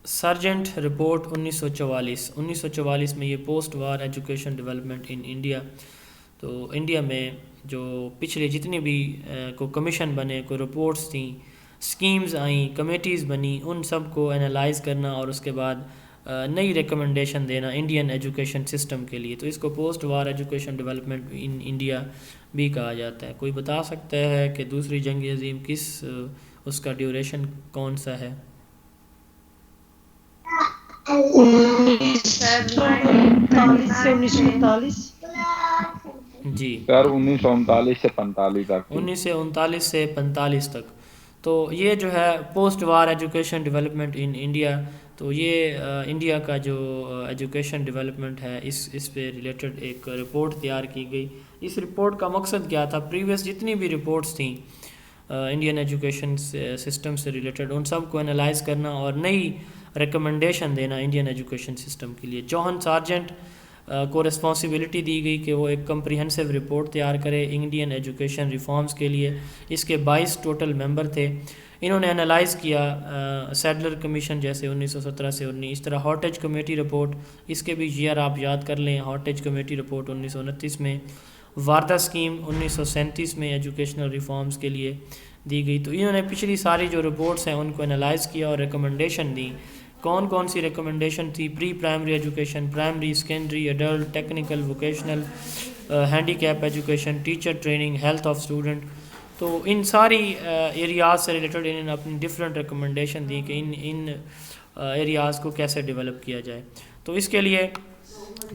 S1: سارجنٹ رپورٹ 1944 میں یہ post war education development in India. تو انڈیا میں جو پچھلے جتنی بھی کو کمیشن بنے, کو رپورٹس تھیں, اسکیمز آئیں, کمیٹیز بنی, ان سب کو انالائز کرنا اور اس کے بعد نئی ریکمنڈیشن دینا انڈین ایجوکیشن سسٹم کے لیے. تو اس کو post war education development in India بھی کہا جاتا ہے. کوئی بتا سکتا ہے کہ دوسری جنگ عظیم کس اس کا ڈیوریشن کون سا ہے؟
S6: 1939
S1: جی
S2: سر 1939 سے 45 تک.
S1: 1939 سے 45 تک. تو یہ جو ہے post war education development in India. تو یہ انڈیا کا جو ایجوکیشن ڈیولپمنٹ ہے اس پہ ریلیٹڈ ایک رپورٹ تیار کی گئی. اس رپورٹ کا مقصد کیا تھا؟ پریویس جتنی بھی رپورٹس تھیں انڈین ایجوکیشن سسٹم سے ریلیٹڈ، ان سب کو انالائز کرنا اور نئی ریکمنڈیشن دینا انڈین ایجوکیشن سسٹم کے لیے۔ جوہن سارجنٹ کو رسپانسبلٹی دی گئی کہ وہ ایک کمپریہنسو رپورٹ تیار کرے انڈین ایجوکیشن ریفارمز کے لیے۔ اس کے 22 ٹوٹل ممبر تھے۔ انہوں نے انالائز کیا سیڈلر کمیشن جیسے 1917 سے 19، اس طرح ہارٹیج کمیٹی رپورٹ، اس کے بھی ایئر آپ یاد کر لیں، ہارٹیج کمیٹی رپورٹ 1929 میں، واردہ اسکیم 1937 میں ایجوکیشنل ریفارمز کے لیے دی گئی۔ تو انہوں نے پچھلی ساری جو رپورٹس ہیں ان کو انالائز کیا اور ریکمنڈیشن دی۔ کون کون سی ریکمنڈیشن تھی؟ Pre primary education, primary, secondary, adult, technical, vocational, handicap education, teacher training, health of student. تو ان ساری ایریاز سے ریلیٹڈ انہوں نے اپنی ڈفرینٹ ریکمنڈیشن دی کہ ان ایریاز کو کیسے ڈیولپ کیا جائے۔ تو اس کے لیے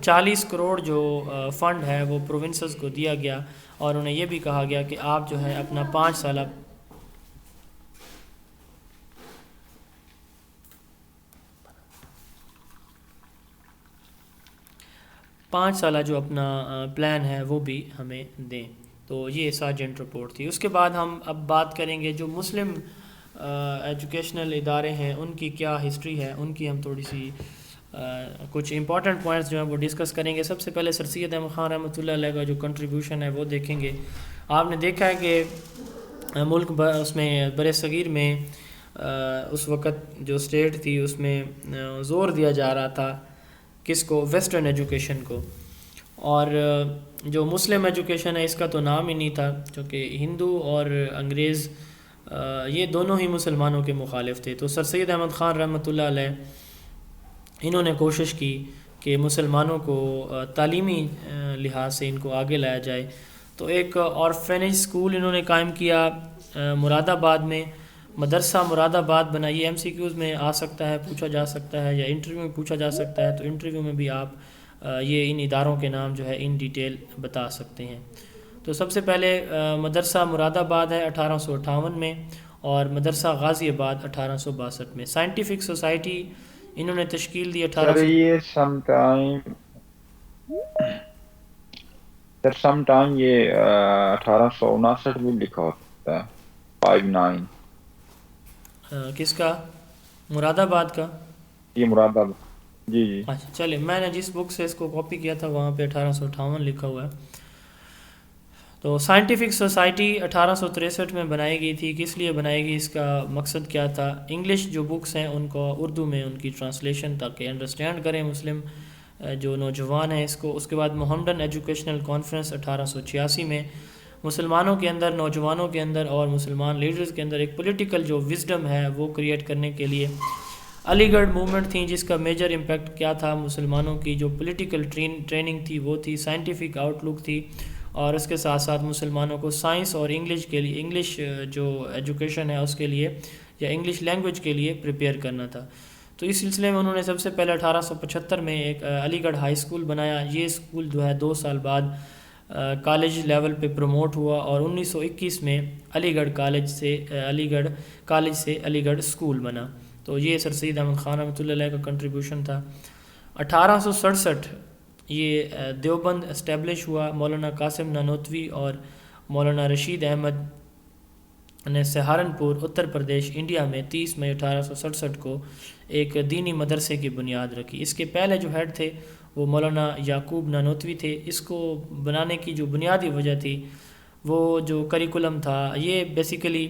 S1: 40 کروڑ جو فنڈ ہے وہ پروونسز کو دیا گیا، اور انہیں یہ بھی کہا گیا کہ آپ جو ہے اپنا 5 سالہ جو اپنا پلان ہے وہ بھی ہمیں دیں۔ تو یہ سارجنٹ رپورٹ تھی۔ اس کے بعد ہم اب بات کریں گے جو مسلم ایجوکیشنل ادارے ہیں ان کی کیا ہسٹری ہے، ان کی ہم تھوڑی سی کچھ امپورٹنٹ پوائنٹس جو ہیں وہ ڈسکس کریں گے۔ سب سے پہلے سر سید احمد خان رحمۃ اللہ علیہ کا جو کنٹریبیوشن ہے وہ دیکھیں گے۔ آپ نے دیکھا ہے کہ ملک اس میں بر صغیر میں اس وقت جو اسٹیٹ تھی اس میں زور دیا جا رہا تھا کس کو؟ ویسٹرن ایجوکیشن کو، اور جو مسلم ایجوکیشن ہے اس کا تو نام ہی نہیں تھا، کیونکہ ہندو اور انگریز یہ دونوں ہی مسلمانوں کے مخالف تھے۔ تو سر سید احمد خان رحمۃ اللہ علیہ انہوں نے کوشش کی کہ مسلمانوں کو تعلیمی لحاظ سے ان کو آگے لایا جائے۔ تو ایک آرفینیج اسکول انہوں نے قائم کیا مراد آباد میں، مدرسہ مراد آباد بنا۔ یہ ایم سی کیوز میں آ سکتا ہے، پوچھا جا سکتا ہے، یا انٹرویو میں پوچھا جا سکتا ہے، تو انٹرویو میں بھی آپ یہ ان اداروں کے نام جو ہے ان ڈیٹیل بتا سکتے ہیں۔ تو سب سے پہلے مدرسہ مراد آباد ہے 1858 میں، اور مدرسہ غازی آباد 1862 میں۔ سائنٹیفک سوسائٹی انہوں نے تشکیل دی 1800۔
S2: یہ سم ٹائم یہ 1859 بھی لکھا ہوتا ہے 59۔
S1: کس کا؟ مراد آباد کا؟
S2: یہ مراد آباد، جی جی۔
S1: اچھا چلے، میں نے جس بک سے اس کو کاپی کیا تھا وہاں پہ 1858 لکھا ہوا ہے۔ تو سائنٹیفک سوسائٹی 1863 میں بنائی گئی تھی۔ کس لیے بنائی گئی؟ اس کا مقصد کیا تھا؟ انگلش جو بکس ہیں ان کو اردو میں ان کی ٹرانسلیشن تاکہ انڈرسٹینڈ کریں مسلم جو نوجوان ہیں اس کو۔ اس کے بعد محمدن ایجوکیشنل کانفرنس 1886 میں مسلمانوں کے اندر، نوجوانوں کے اندر اور مسلمان لیڈرز کے اندر ایک پولیٹیکل جو وزڈم ہے وہ کریٹ کرنے کے لیے علی گڑھ موومنٹ تھی، جس کا میجر امپیکٹ کیا تھا؟ مسلمانوں کی جو پولیٹیکل ٹریننگ تھی وہ تھی، سائنٹیفک آؤٹ لک تھی، اور اس کے ساتھ ساتھ مسلمانوں کو سائنس اور انگلش کے لیے، انگلش جو ایجوکیشن ہے اس کے لیے یا انگلش لینگویج کے لیے پریپیئر کرنا تھا۔ تو اس سلسلے میں انہوں نے سب سے پہلے 1875 میں ایک علی گڑھ ہائی اسکول بنایا۔ یہ اسکول جو ہے 2 سال بعد کالج لیول پہ پروموٹ ہوا، اور 1921 میں علی گڑھ کالج سے علی گڑھ اسکول بنا۔ تو یہ سر سید احمد خان رحمۃ اللہ علیہ کا کنٹریبیوشن تھا۔ 1867 یہ دیوبند اسٹیبلش ہوا۔ مولانا قاسم نانوتوی اور مولانا رشید احمد نے سہارنپور اتر پردیش انڈیا میں 30 مئی 1867 کو ایک دینی مدرسے کی بنیاد رکھی۔ اس کے پہلے جو ہیڈ تھے وہ مولانا یعقوب نانوتوی تھے۔ اس کو بنانے کی جو بنیادی وجہ تھی وہ جو کریکولم تھا، یہ بیسیکلی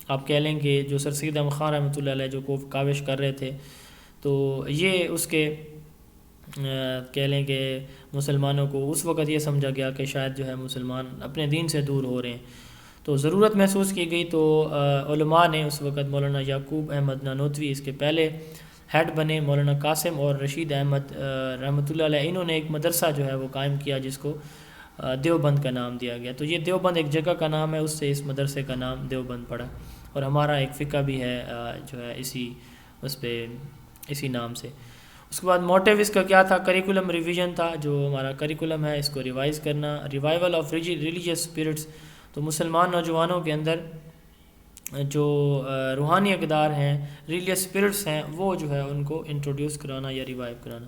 S1: آپ کہہ لیں کہ جو سر سید احمد خان رحمۃ اللہ علیہ جو کاوش کر رہے تھے، تو یہ اس کے کہہ لیں کہ مسلمانوں کو اس وقت یہ سمجھا گیا کہ شاید جو ہے مسلمان اپنے دین سے دور ہو رہے ہیں، تو ضرورت محسوس کی گئی۔ تو علماء نے اس وقت مولانا یعقوب احمد نانوتوی اس کے پہلے ہیڈ بنے، مولانا قاسم اور رشید احمد رحمۃ اللہ علیہ انہوں نے ایک مدرسہ جو ہے وہ قائم کیا جس کو دیوبند کا نام دیا گیا۔ تو یہ دیوبند ایک جگہ کا نام ہے، اس سے اس مدرسے کا نام دیوبند پڑا، اور ہمارا ایک فقہ بھی ہے جو ہے اسی نام سے۔ اس کے بعد موٹیو اس کا کیا تھا؟ کریکولم ریویژن تھا، جو ہمارا کریکولم ہے اس کو ریوائز کرنا، ریوائول آف ریلیجیس اسپرٹس، تو مسلمان نوجوانوں کے اندر جو روحانی اقدار ہیں، ریلیجیس اسپرٹس ہیں، وہ جو ہے ان کو انٹروڈیوس کرانا یا ریوائیو کرانا۔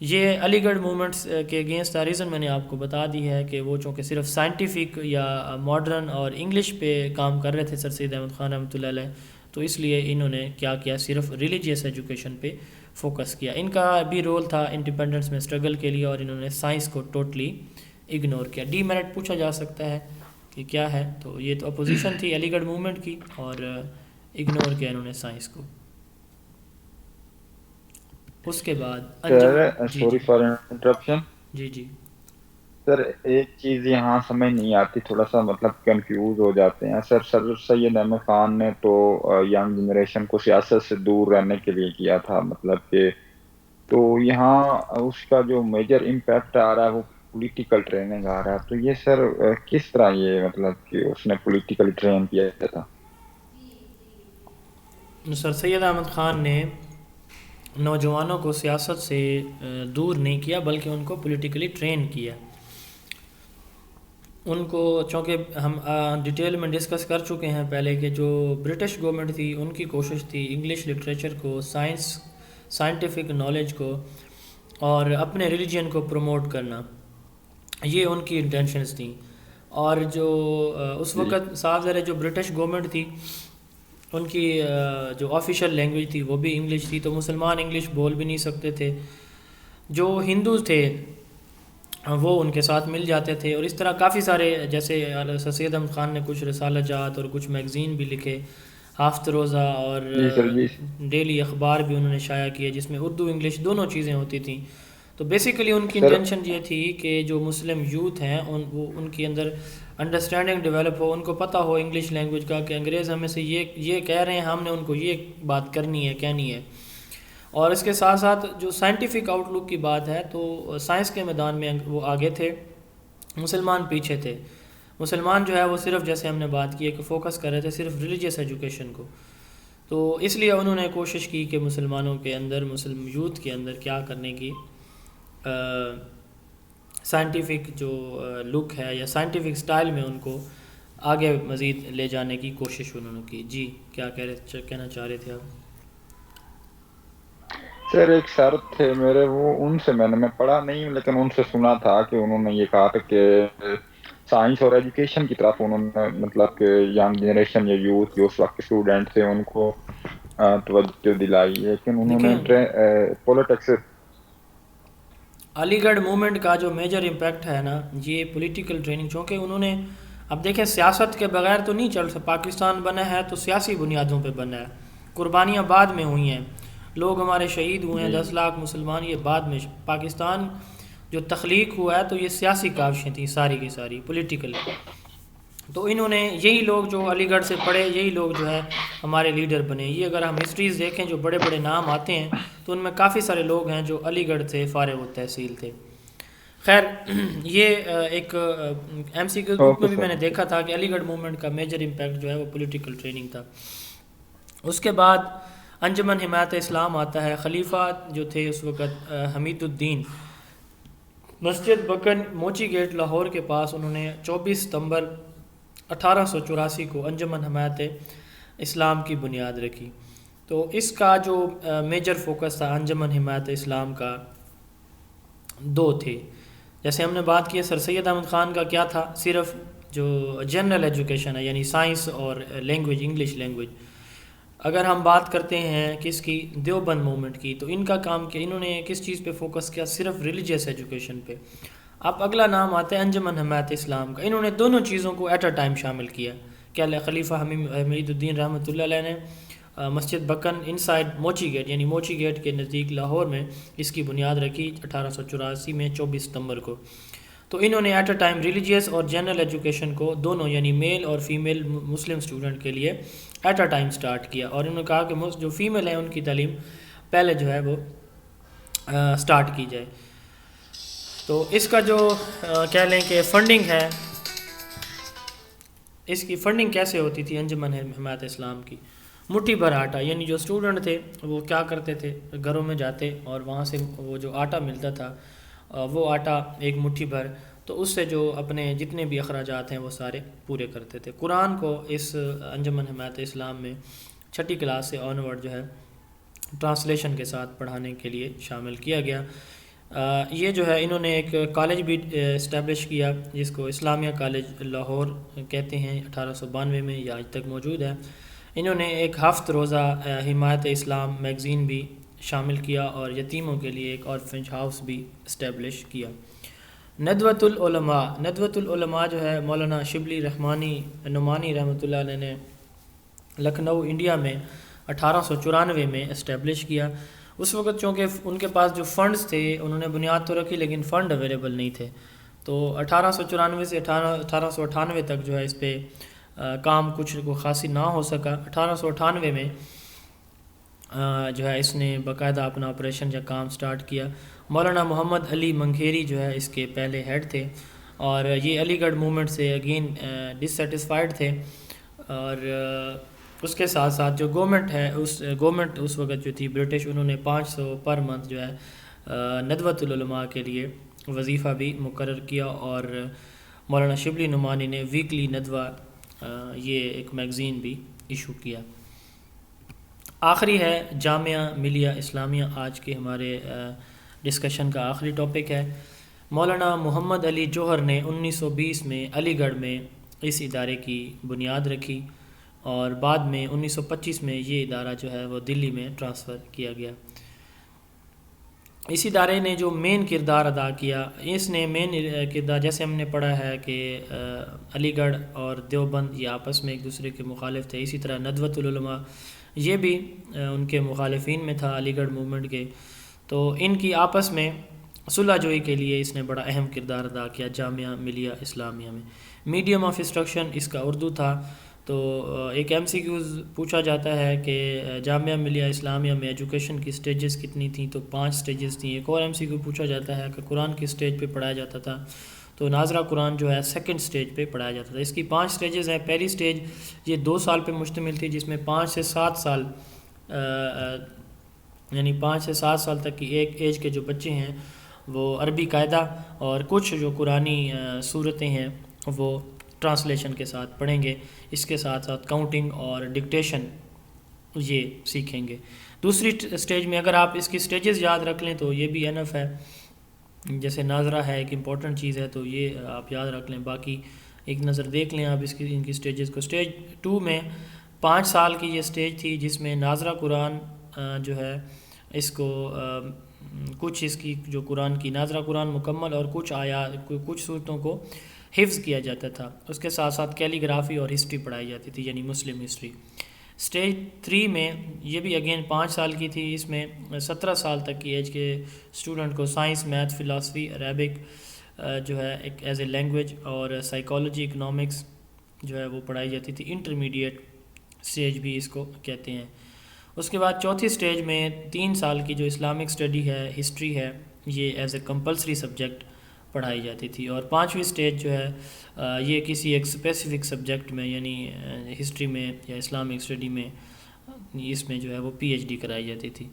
S1: یہ علی گڑھ موومنٹس کے اگینسٹ ریزن میں نے آپ کو بتا دی ہے کہ وہ چونکہ صرف سائنٹیفک یا ماڈرن اور انگلش پہ کام کر رہے تھے سر سید احمد خان رحمۃ اللہ علیہ، تو اس لیے انہوں نے کیا کیا، صرف ریلیجیس ایجوکیشن پہ فوکس کیا۔ ان کا بھی رول تھا انڈیپینڈنس میں اسٹرگل کے لیے، اور انہوں نے سائنس کو ٹوٹلی اگنور کیا۔ ڈی میرٹ پوچھا جا سکتا ہے کہ کیا ہے، تو یہ تو اپوزیشن تھی علی گڑھ موومنٹ کی، اور اگنور کیا انہوں نے سائنس کو۔ اس کے بعد
S2: سر سوری فار انٹرپشن،
S1: جی جی
S2: سر ایک چیز یہاں سمجھ نہیں آتی، تھوڑا سا مطلب کنفیوز ہو جاتے ہیں سر۔ سر سید احمد خان نے تو ینگ جنریشن کو سیاست سے دور رہنے کے لیے کیا تھا، مطلب کہ تو یہاں اس کا جو میجر امپیکٹ آ رہا ہے وہ پولیٹیکل ٹریننگ آ رہا ہے، تو یہ سر کس طرح یہ مطلب کہ اس نے پولیٹیکل ٹرین کیا تھا؟
S1: سر سید احمد خان نے نوجوانوں کو سیاست سے دور نہیں کیا، بلکہ ان کو پولیٹیکلی ٹرین کیا۔ ان کو چونکہ ہم ڈیٹیل میں ڈسکس کر چکے ہیں پہلے کہ جو برٹش گورنمنٹ تھی ان کی کوشش تھی انگلش لٹریچر کو، سائنٹیفک نالج کو اور اپنے ریلیجن کو پروموٹ کرنا، یہ ان کی انٹینشنز تھیں۔ اور جو اس وقت صاف ظاہر ہے جو برٹش گورنمنٹ تھی ان کی جو آفیشیل لینگویج تھی وہ بھی انگلش تھی، تو مسلمان انگلش بول بھی نہیں سکتے تھے۔ جو ہندوز تھے وہ ان کے ساتھ مل جاتے تھے، اور اس طرح کافی سارے، جیسے سر سید احمد خان نے کچھ رسالہ جات اور کچھ میگزین بھی لکھے، ہفت روزہ اور ڈیلی اخبار بھی انہوں نے شائع کیے جس میں اردو انگلش دونوں چیزیں ہوتی تھیں۔ تو بیسیکلی ان کی انٹینشن یہ تھی کہ جو مسلم یوتھ ہیں ان کے اندر انڈرسٹینڈنگ ڈیولپ ہو، ان کو پتہ ہو انگلش لینگویج کا کہ انگریز ہمیں سے یہ کہہ رہے ہیں، ہم نے ان کو یہ بات کرنی ہے، کہنی ہے۔ اور اس کے ساتھ ساتھ جو سائنٹیفک آؤٹ لک کی بات ہے تو سائنس کے میدان میں وہ آگے تھے، مسلمان پیچھے تھے۔ مسلمان جو ہے وہ صرف جیسے ہم نے بات کی ہے کہ فوکس کر رہے تھے صرف ریلیجیس ایجوکیشن کو، تو اس لیے انہوں نے کوشش کی کہ مسلمانوں کے اندر، مسلم یوتھ کے اندر کیا کرنے کی سائنٹیفک جو لک ہے یا سائنٹیفک سٹائل میں ان کو آگے مزید لے جانے کی کوشش انہوں نے کی۔ جی کیا کہنا چاہ رہے تھے آپ؟
S2: سر ایک سر تھے میرے، وہ ان سے میں پڑھا نہیں لیکن ان سے سنا تھا کہ انہوں نے یہ کہا تھا کہ سائنس اور ایجوکیشن کی طرف انہوں نے مطلب کہ ینگ جنریشن یا یوتھ جو اس وقت اسٹوڈنٹ تھے ان کو توجہ دلائی، لیکن انہوں نے پولیٹکس
S1: علی گڑھ موومنٹ کا جو میجر امپیکٹ ہے نا یہ پولیٹیکل ٹریننگ، چونکہ انہوں نے اب دیکھیں سیاست کے بغیر تو نہیں چل سکتا، پاکستان بنا ہے تو سیاسی بنیادوں پہ بنا ہے، قربانیاں بعد میں ہوئی ہیں، لوگ ہمارے شہید ہوئے ہیں، 10 لاکھ مسلمان، یہ بعد میں پاکستان جو تخلیق ہوا ہے تو یہ سیاسی کاوشیں تھیں ساری کی ساری پولیٹیکل۔ تو انہوں نے یہی لوگ جو علی گڑھ سے پڑھے، یہی لوگ جو ہے ہمارے لیڈر بنے۔ یہ اگر ہم ہسٹریز دیکھیں جو بڑے بڑے نام آتے ہیں تو ان میں کافی سارے لوگ ہیں جو علی گڑھ سے فارغ التحصیل تھے۔ خیر یہ ایک ایم سی کے گروپ میں بھی میں نے دیکھا تھا کہ علی گڑھ موومنٹ کا میجر امپیکٹ جو ہے وہ پولیٹیکل ٹریننگ تھا۔ اس کے بعد انجمن حمایت اسلام آتا ہے، خلیفہ جو تھے اس وقت حمید الدین، مسجد بکن موچی گیٹ لاہور کے پاس انہوں نے 24 ستمبر 1884 کو انجمن حمایت اسلام کی بنیاد رکھی۔ تو اس کا جو میجر فوکس تھا انجمن حمایت اسلام کا دو تھے، جیسے ہم نے بات کی سر سید احمد خان کا کیا تھا، صرف جو جنرل ایجوکیشن ہے یعنی سائنس اور لینگویج، انگلش لینگویج۔ اگر ہم بات کرتے ہیں کس کی، دیوبند موومنٹ کی، تو ان کا کام کیا، انہوں نے کس چیز پہ فوکس کیا، صرف ریلیجیس ایجوکیشن پہ۔ اب اگلا نام آتا ہے انجمن حمایت اسلام کا، انہوں نے دونوں چیزوں کو ایٹ اے ٹائم شامل کیا۔ کیا خلیفہ حمید الدین رحمۃ اللہ علیہ نے مسجد بکن انسائڈ موچی گیٹ یعنی موچی گیٹ کے نزدیک لاہور میں اس کی بنیاد رکھی 1884 میں 24 ستمبر کو۔ تو انہوں نے ایٹ اے ٹائم ریلیجیس اور جنرل ایجوکیشن کو دونوں یعنی میل اور فیمیل مسلم اسٹوڈنٹ کے لیے ایٹ اے ٹائم سٹارٹ کیا، اور انہوں نے کہا کہ جو فیمیل ہیں ان کی تعلیم پہلے جو ہے وہ سٹارٹ کی جائے۔ تو اس کا جو کہہ لیں کہ فنڈنگ ہے، اس کی فنڈنگ کیسے ہوتی تھی انجمن حمایت اسلام کی؟ مٹھی بھر آٹا، یعنی جو اسٹوڈنٹ تھے وہ کیا کرتے تھے، گھروں میں جاتے اور وہاں سے وہ جو آٹا ملتا تھا وہ آٹا ایک مٹھی بھر، تو اس سے جو اپنے جتنے بھی اخراجات ہیں وہ سارے پورے کرتے تھے۔ قرآن کو اس انجمن حمایت اسلام میں 6ٹھی کلاس سے آنورڈ جو ہے ٹرانسلیشن کے ساتھ پڑھانے کے لیے شامل کیا گیا۔ یہ جو ہے انہوں نے ایک کالج بھی اسٹیبلش کیا جس کو اسلامیہ کالج لاہور کہتے ہیں، 1892 میں، یہ آج تک موجود ہے۔ انہوں نے ایک ہفت روزہ حمایت اسلام میگزین بھی شامل کیا اور یتیموں کے لیے ایک آرفنیج ہاؤس بھی اسٹیبلش کیا۔ ندوۃ العلماء جو ہے مولانا شبلی نعمانی رحمۃ اللہ علیہ نے لکھنؤ انڈیا میں 1894 میں اسٹیبلش کیا۔ اس وقت چونکہ ان کے پاس جو فنڈز تھے انہوں نے بنیاد تو رکھی لیکن فنڈ اویلیبل نہیں تھے، تو 1894 سے 1898 تک جو ہے اس پہ کام کچھ کو خاصی نہ ہو سکا۔ 1898 میں جو ہے اس نے باقاعدہ اپنا آپریشن یا کام سٹارٹ کیا۔ مولانا محمد علی منگھیری جو ہے اس کے پہلے ہیڈ تھے، اور یہ علی گڑھ موومنٹ سے اگین ڈسسیٹسفائیڈ تھے، اور اس کے ساتھ ساتھ جو گورنمنٹ اس وقت جو تھی برٹش، انہوں نے 500 پر منتھ جو ہے ندوۃ العلماء کے لیے وظیفہ بھی مقرر کیا، اور مولانا شبلی نعمانی نے ویکلی ندوہ یہ ایک میگزین بھی ایشو کیا۔ آخری ہے جامعہ ملیہ اسلامیہ، آج کے ہمارے ڈسکشن کا آخری ٹاپک ہے۔ مولانا محمد علی جوہر نے 1920 میں علی گڑھ میں اس ادارے کی بنیاد رکھی، اور بعد میں 1925 میں یہ ادارہ جو ہے وہ دلی میں ٹرانسفر کیا گیا۔ اس ادارے نے جو مین کردار ادا کیا، اس نے مین کردار، جیسے ہم نے پڑھا ہے کہ علی گڑھ اور دیوبند یہ آپس میں ایک دوسرے کے مخالف تھے، اسی طرح ندوۃ العلماء یہ بھی ان کے مخالفین میں تھا علی گڑھ موومنٹ کے، تو ان کی آپس میں صلح جوئی کے لیے اس نے بڑا اہم کردار ادا کیا جامعہ ملیہ اسلامیہ میں۔ میڈیم آف انسٹرکشن اس کا اردو تھا، تو ایک MCQs پوچھا جاتا ہے کہ جامعہ ملیہ اسلامیہ میں ایجوکیشن کی سٹیجز کتنی تھیں، تو 5 سٹیجز تھیں۔ ایک اور MCQ پوچھا جاتا ہے کہ قرآن کی سٹیج پہ پڑھایا جاتا تھا، تو ناظرہ قرآن جو ہے 2nd سٹیج پہ پڑھایا جاتا تھا۔ اس کی 5 سٹیجز ہیں۔ پہلی سٹیج یہ 2 سال پہ مشتمل تھی، جس میں 5 سے 7 سال یعنی 5 سے 7 سال تک کی ایک ایج کے جو بچے ہیں وہ عربی قاعدہ اور کچھ جو قرآنی صورتیں ہیں وہ ٹرانسلیشن کے ساتھ پڑھیں گے، اس کے ساتھ ساتھ کاؤنٹنگ اور ڈکٹیشن یہ سیکھیں گے۔ دوسری سٹیج میں اگر آپ اس کی سٹیجز یاد رکھ لیں تو یہ بھی انف ہے، جیسے ناظرہ ہے ایک امپورٹنٹ چیز ہے تو یہ آپ یاد رکھ لیں، باقی ایک نظر دیکھ لیں آپ ان کی سٹیجز کو۔ سٹیج 2 میں 5 سال کی یہ سٹیج تھی، جس میں ناظرہ قرآن جو ہے اس کو کچھ اس کی جو قرآن کی ناظرہ قرآن مکمل اور کچھ آیات کچھ صورتوں کو حفظ کیا جاتا تھا، اس کے ساتھ ساتھ کیلی گرافی اور ہسٹری پڑھائی جاتی تھی، یعنی مسلم ہسٹری۔ سٹیج 3 میں یہ بھی اگین 5 سال کی تھی، اس میں 17 سال تک کی ایج کے اسٹوڈنٹ کو سائنس، میتھ، فلاسفی، عربک جو ہے ایک ایز اے لینگویج، اور سائیکالوجی، اکنامکس جو ہے وہ پڑھائی جاتی تھی۔ انٹرمیڈیٹ سٹیج بھی اس کو کہتے ہیں۔ اس کے بعد چوتھی سٹیج میں 3 سال کی جو اسلامک اسٹڈی ہے، ہسٹری ہے، یہ ایز اے کمپلسری سبجیکٹ پڑھائی جاتی تھی۔ اور 5ویں سٹیج جو ہے یہ کسی ایک اسپیسیفک سبجیکٹ میں، یعنی ہسٹری میں یا اسلامک اسٹڈی میں، اس میں جو ہے وہ PhD کرائی جاتی تھی۔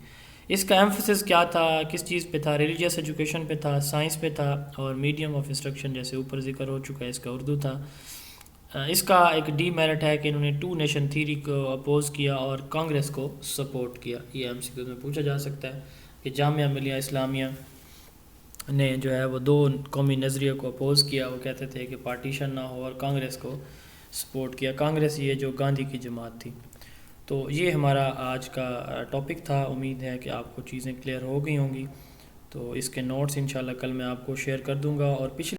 S1: اس کا ایمفسس کیا تھا، کس چیز پہ تھا؟ ریلیجیس ایجوکیشن پہ تھا، سائنس پہ تھا، اور میڈیم آف انسٹرکشن جیسے اوپر ذکر ہو چکا ہے اس کا اردو تھا۔ اس کا ایک ڈی میرٹ ہے کہ انہوں نے 2 نیشن تھیوری کو اپوز کیا اور کانگریس کو سپورٹ کیا۔ یہ MCQ میں پوچھا جا سکتا ہے کہ جامعہ ملیہ اسلامیہ نے جو ہے وہ 2 قومی نظریے کو اپوز کیا، وہ کہتے تھے کہ پارٹیشن نہ ہو، اور کانگریس کو سپورٹ کیا۔ کانگریس یہ جو گاندھی کی جماعت تھی۔ تو یہ ہمارا آج کا ٹاپک تھا، امید ہے کہ آپ کو چیزیں کلیئر ہو گئی ہوں گی۔ تو اس کے نوٹس انشاءاللہ کل میں آپ کو شیئر کر دوں گا، اور پچھلے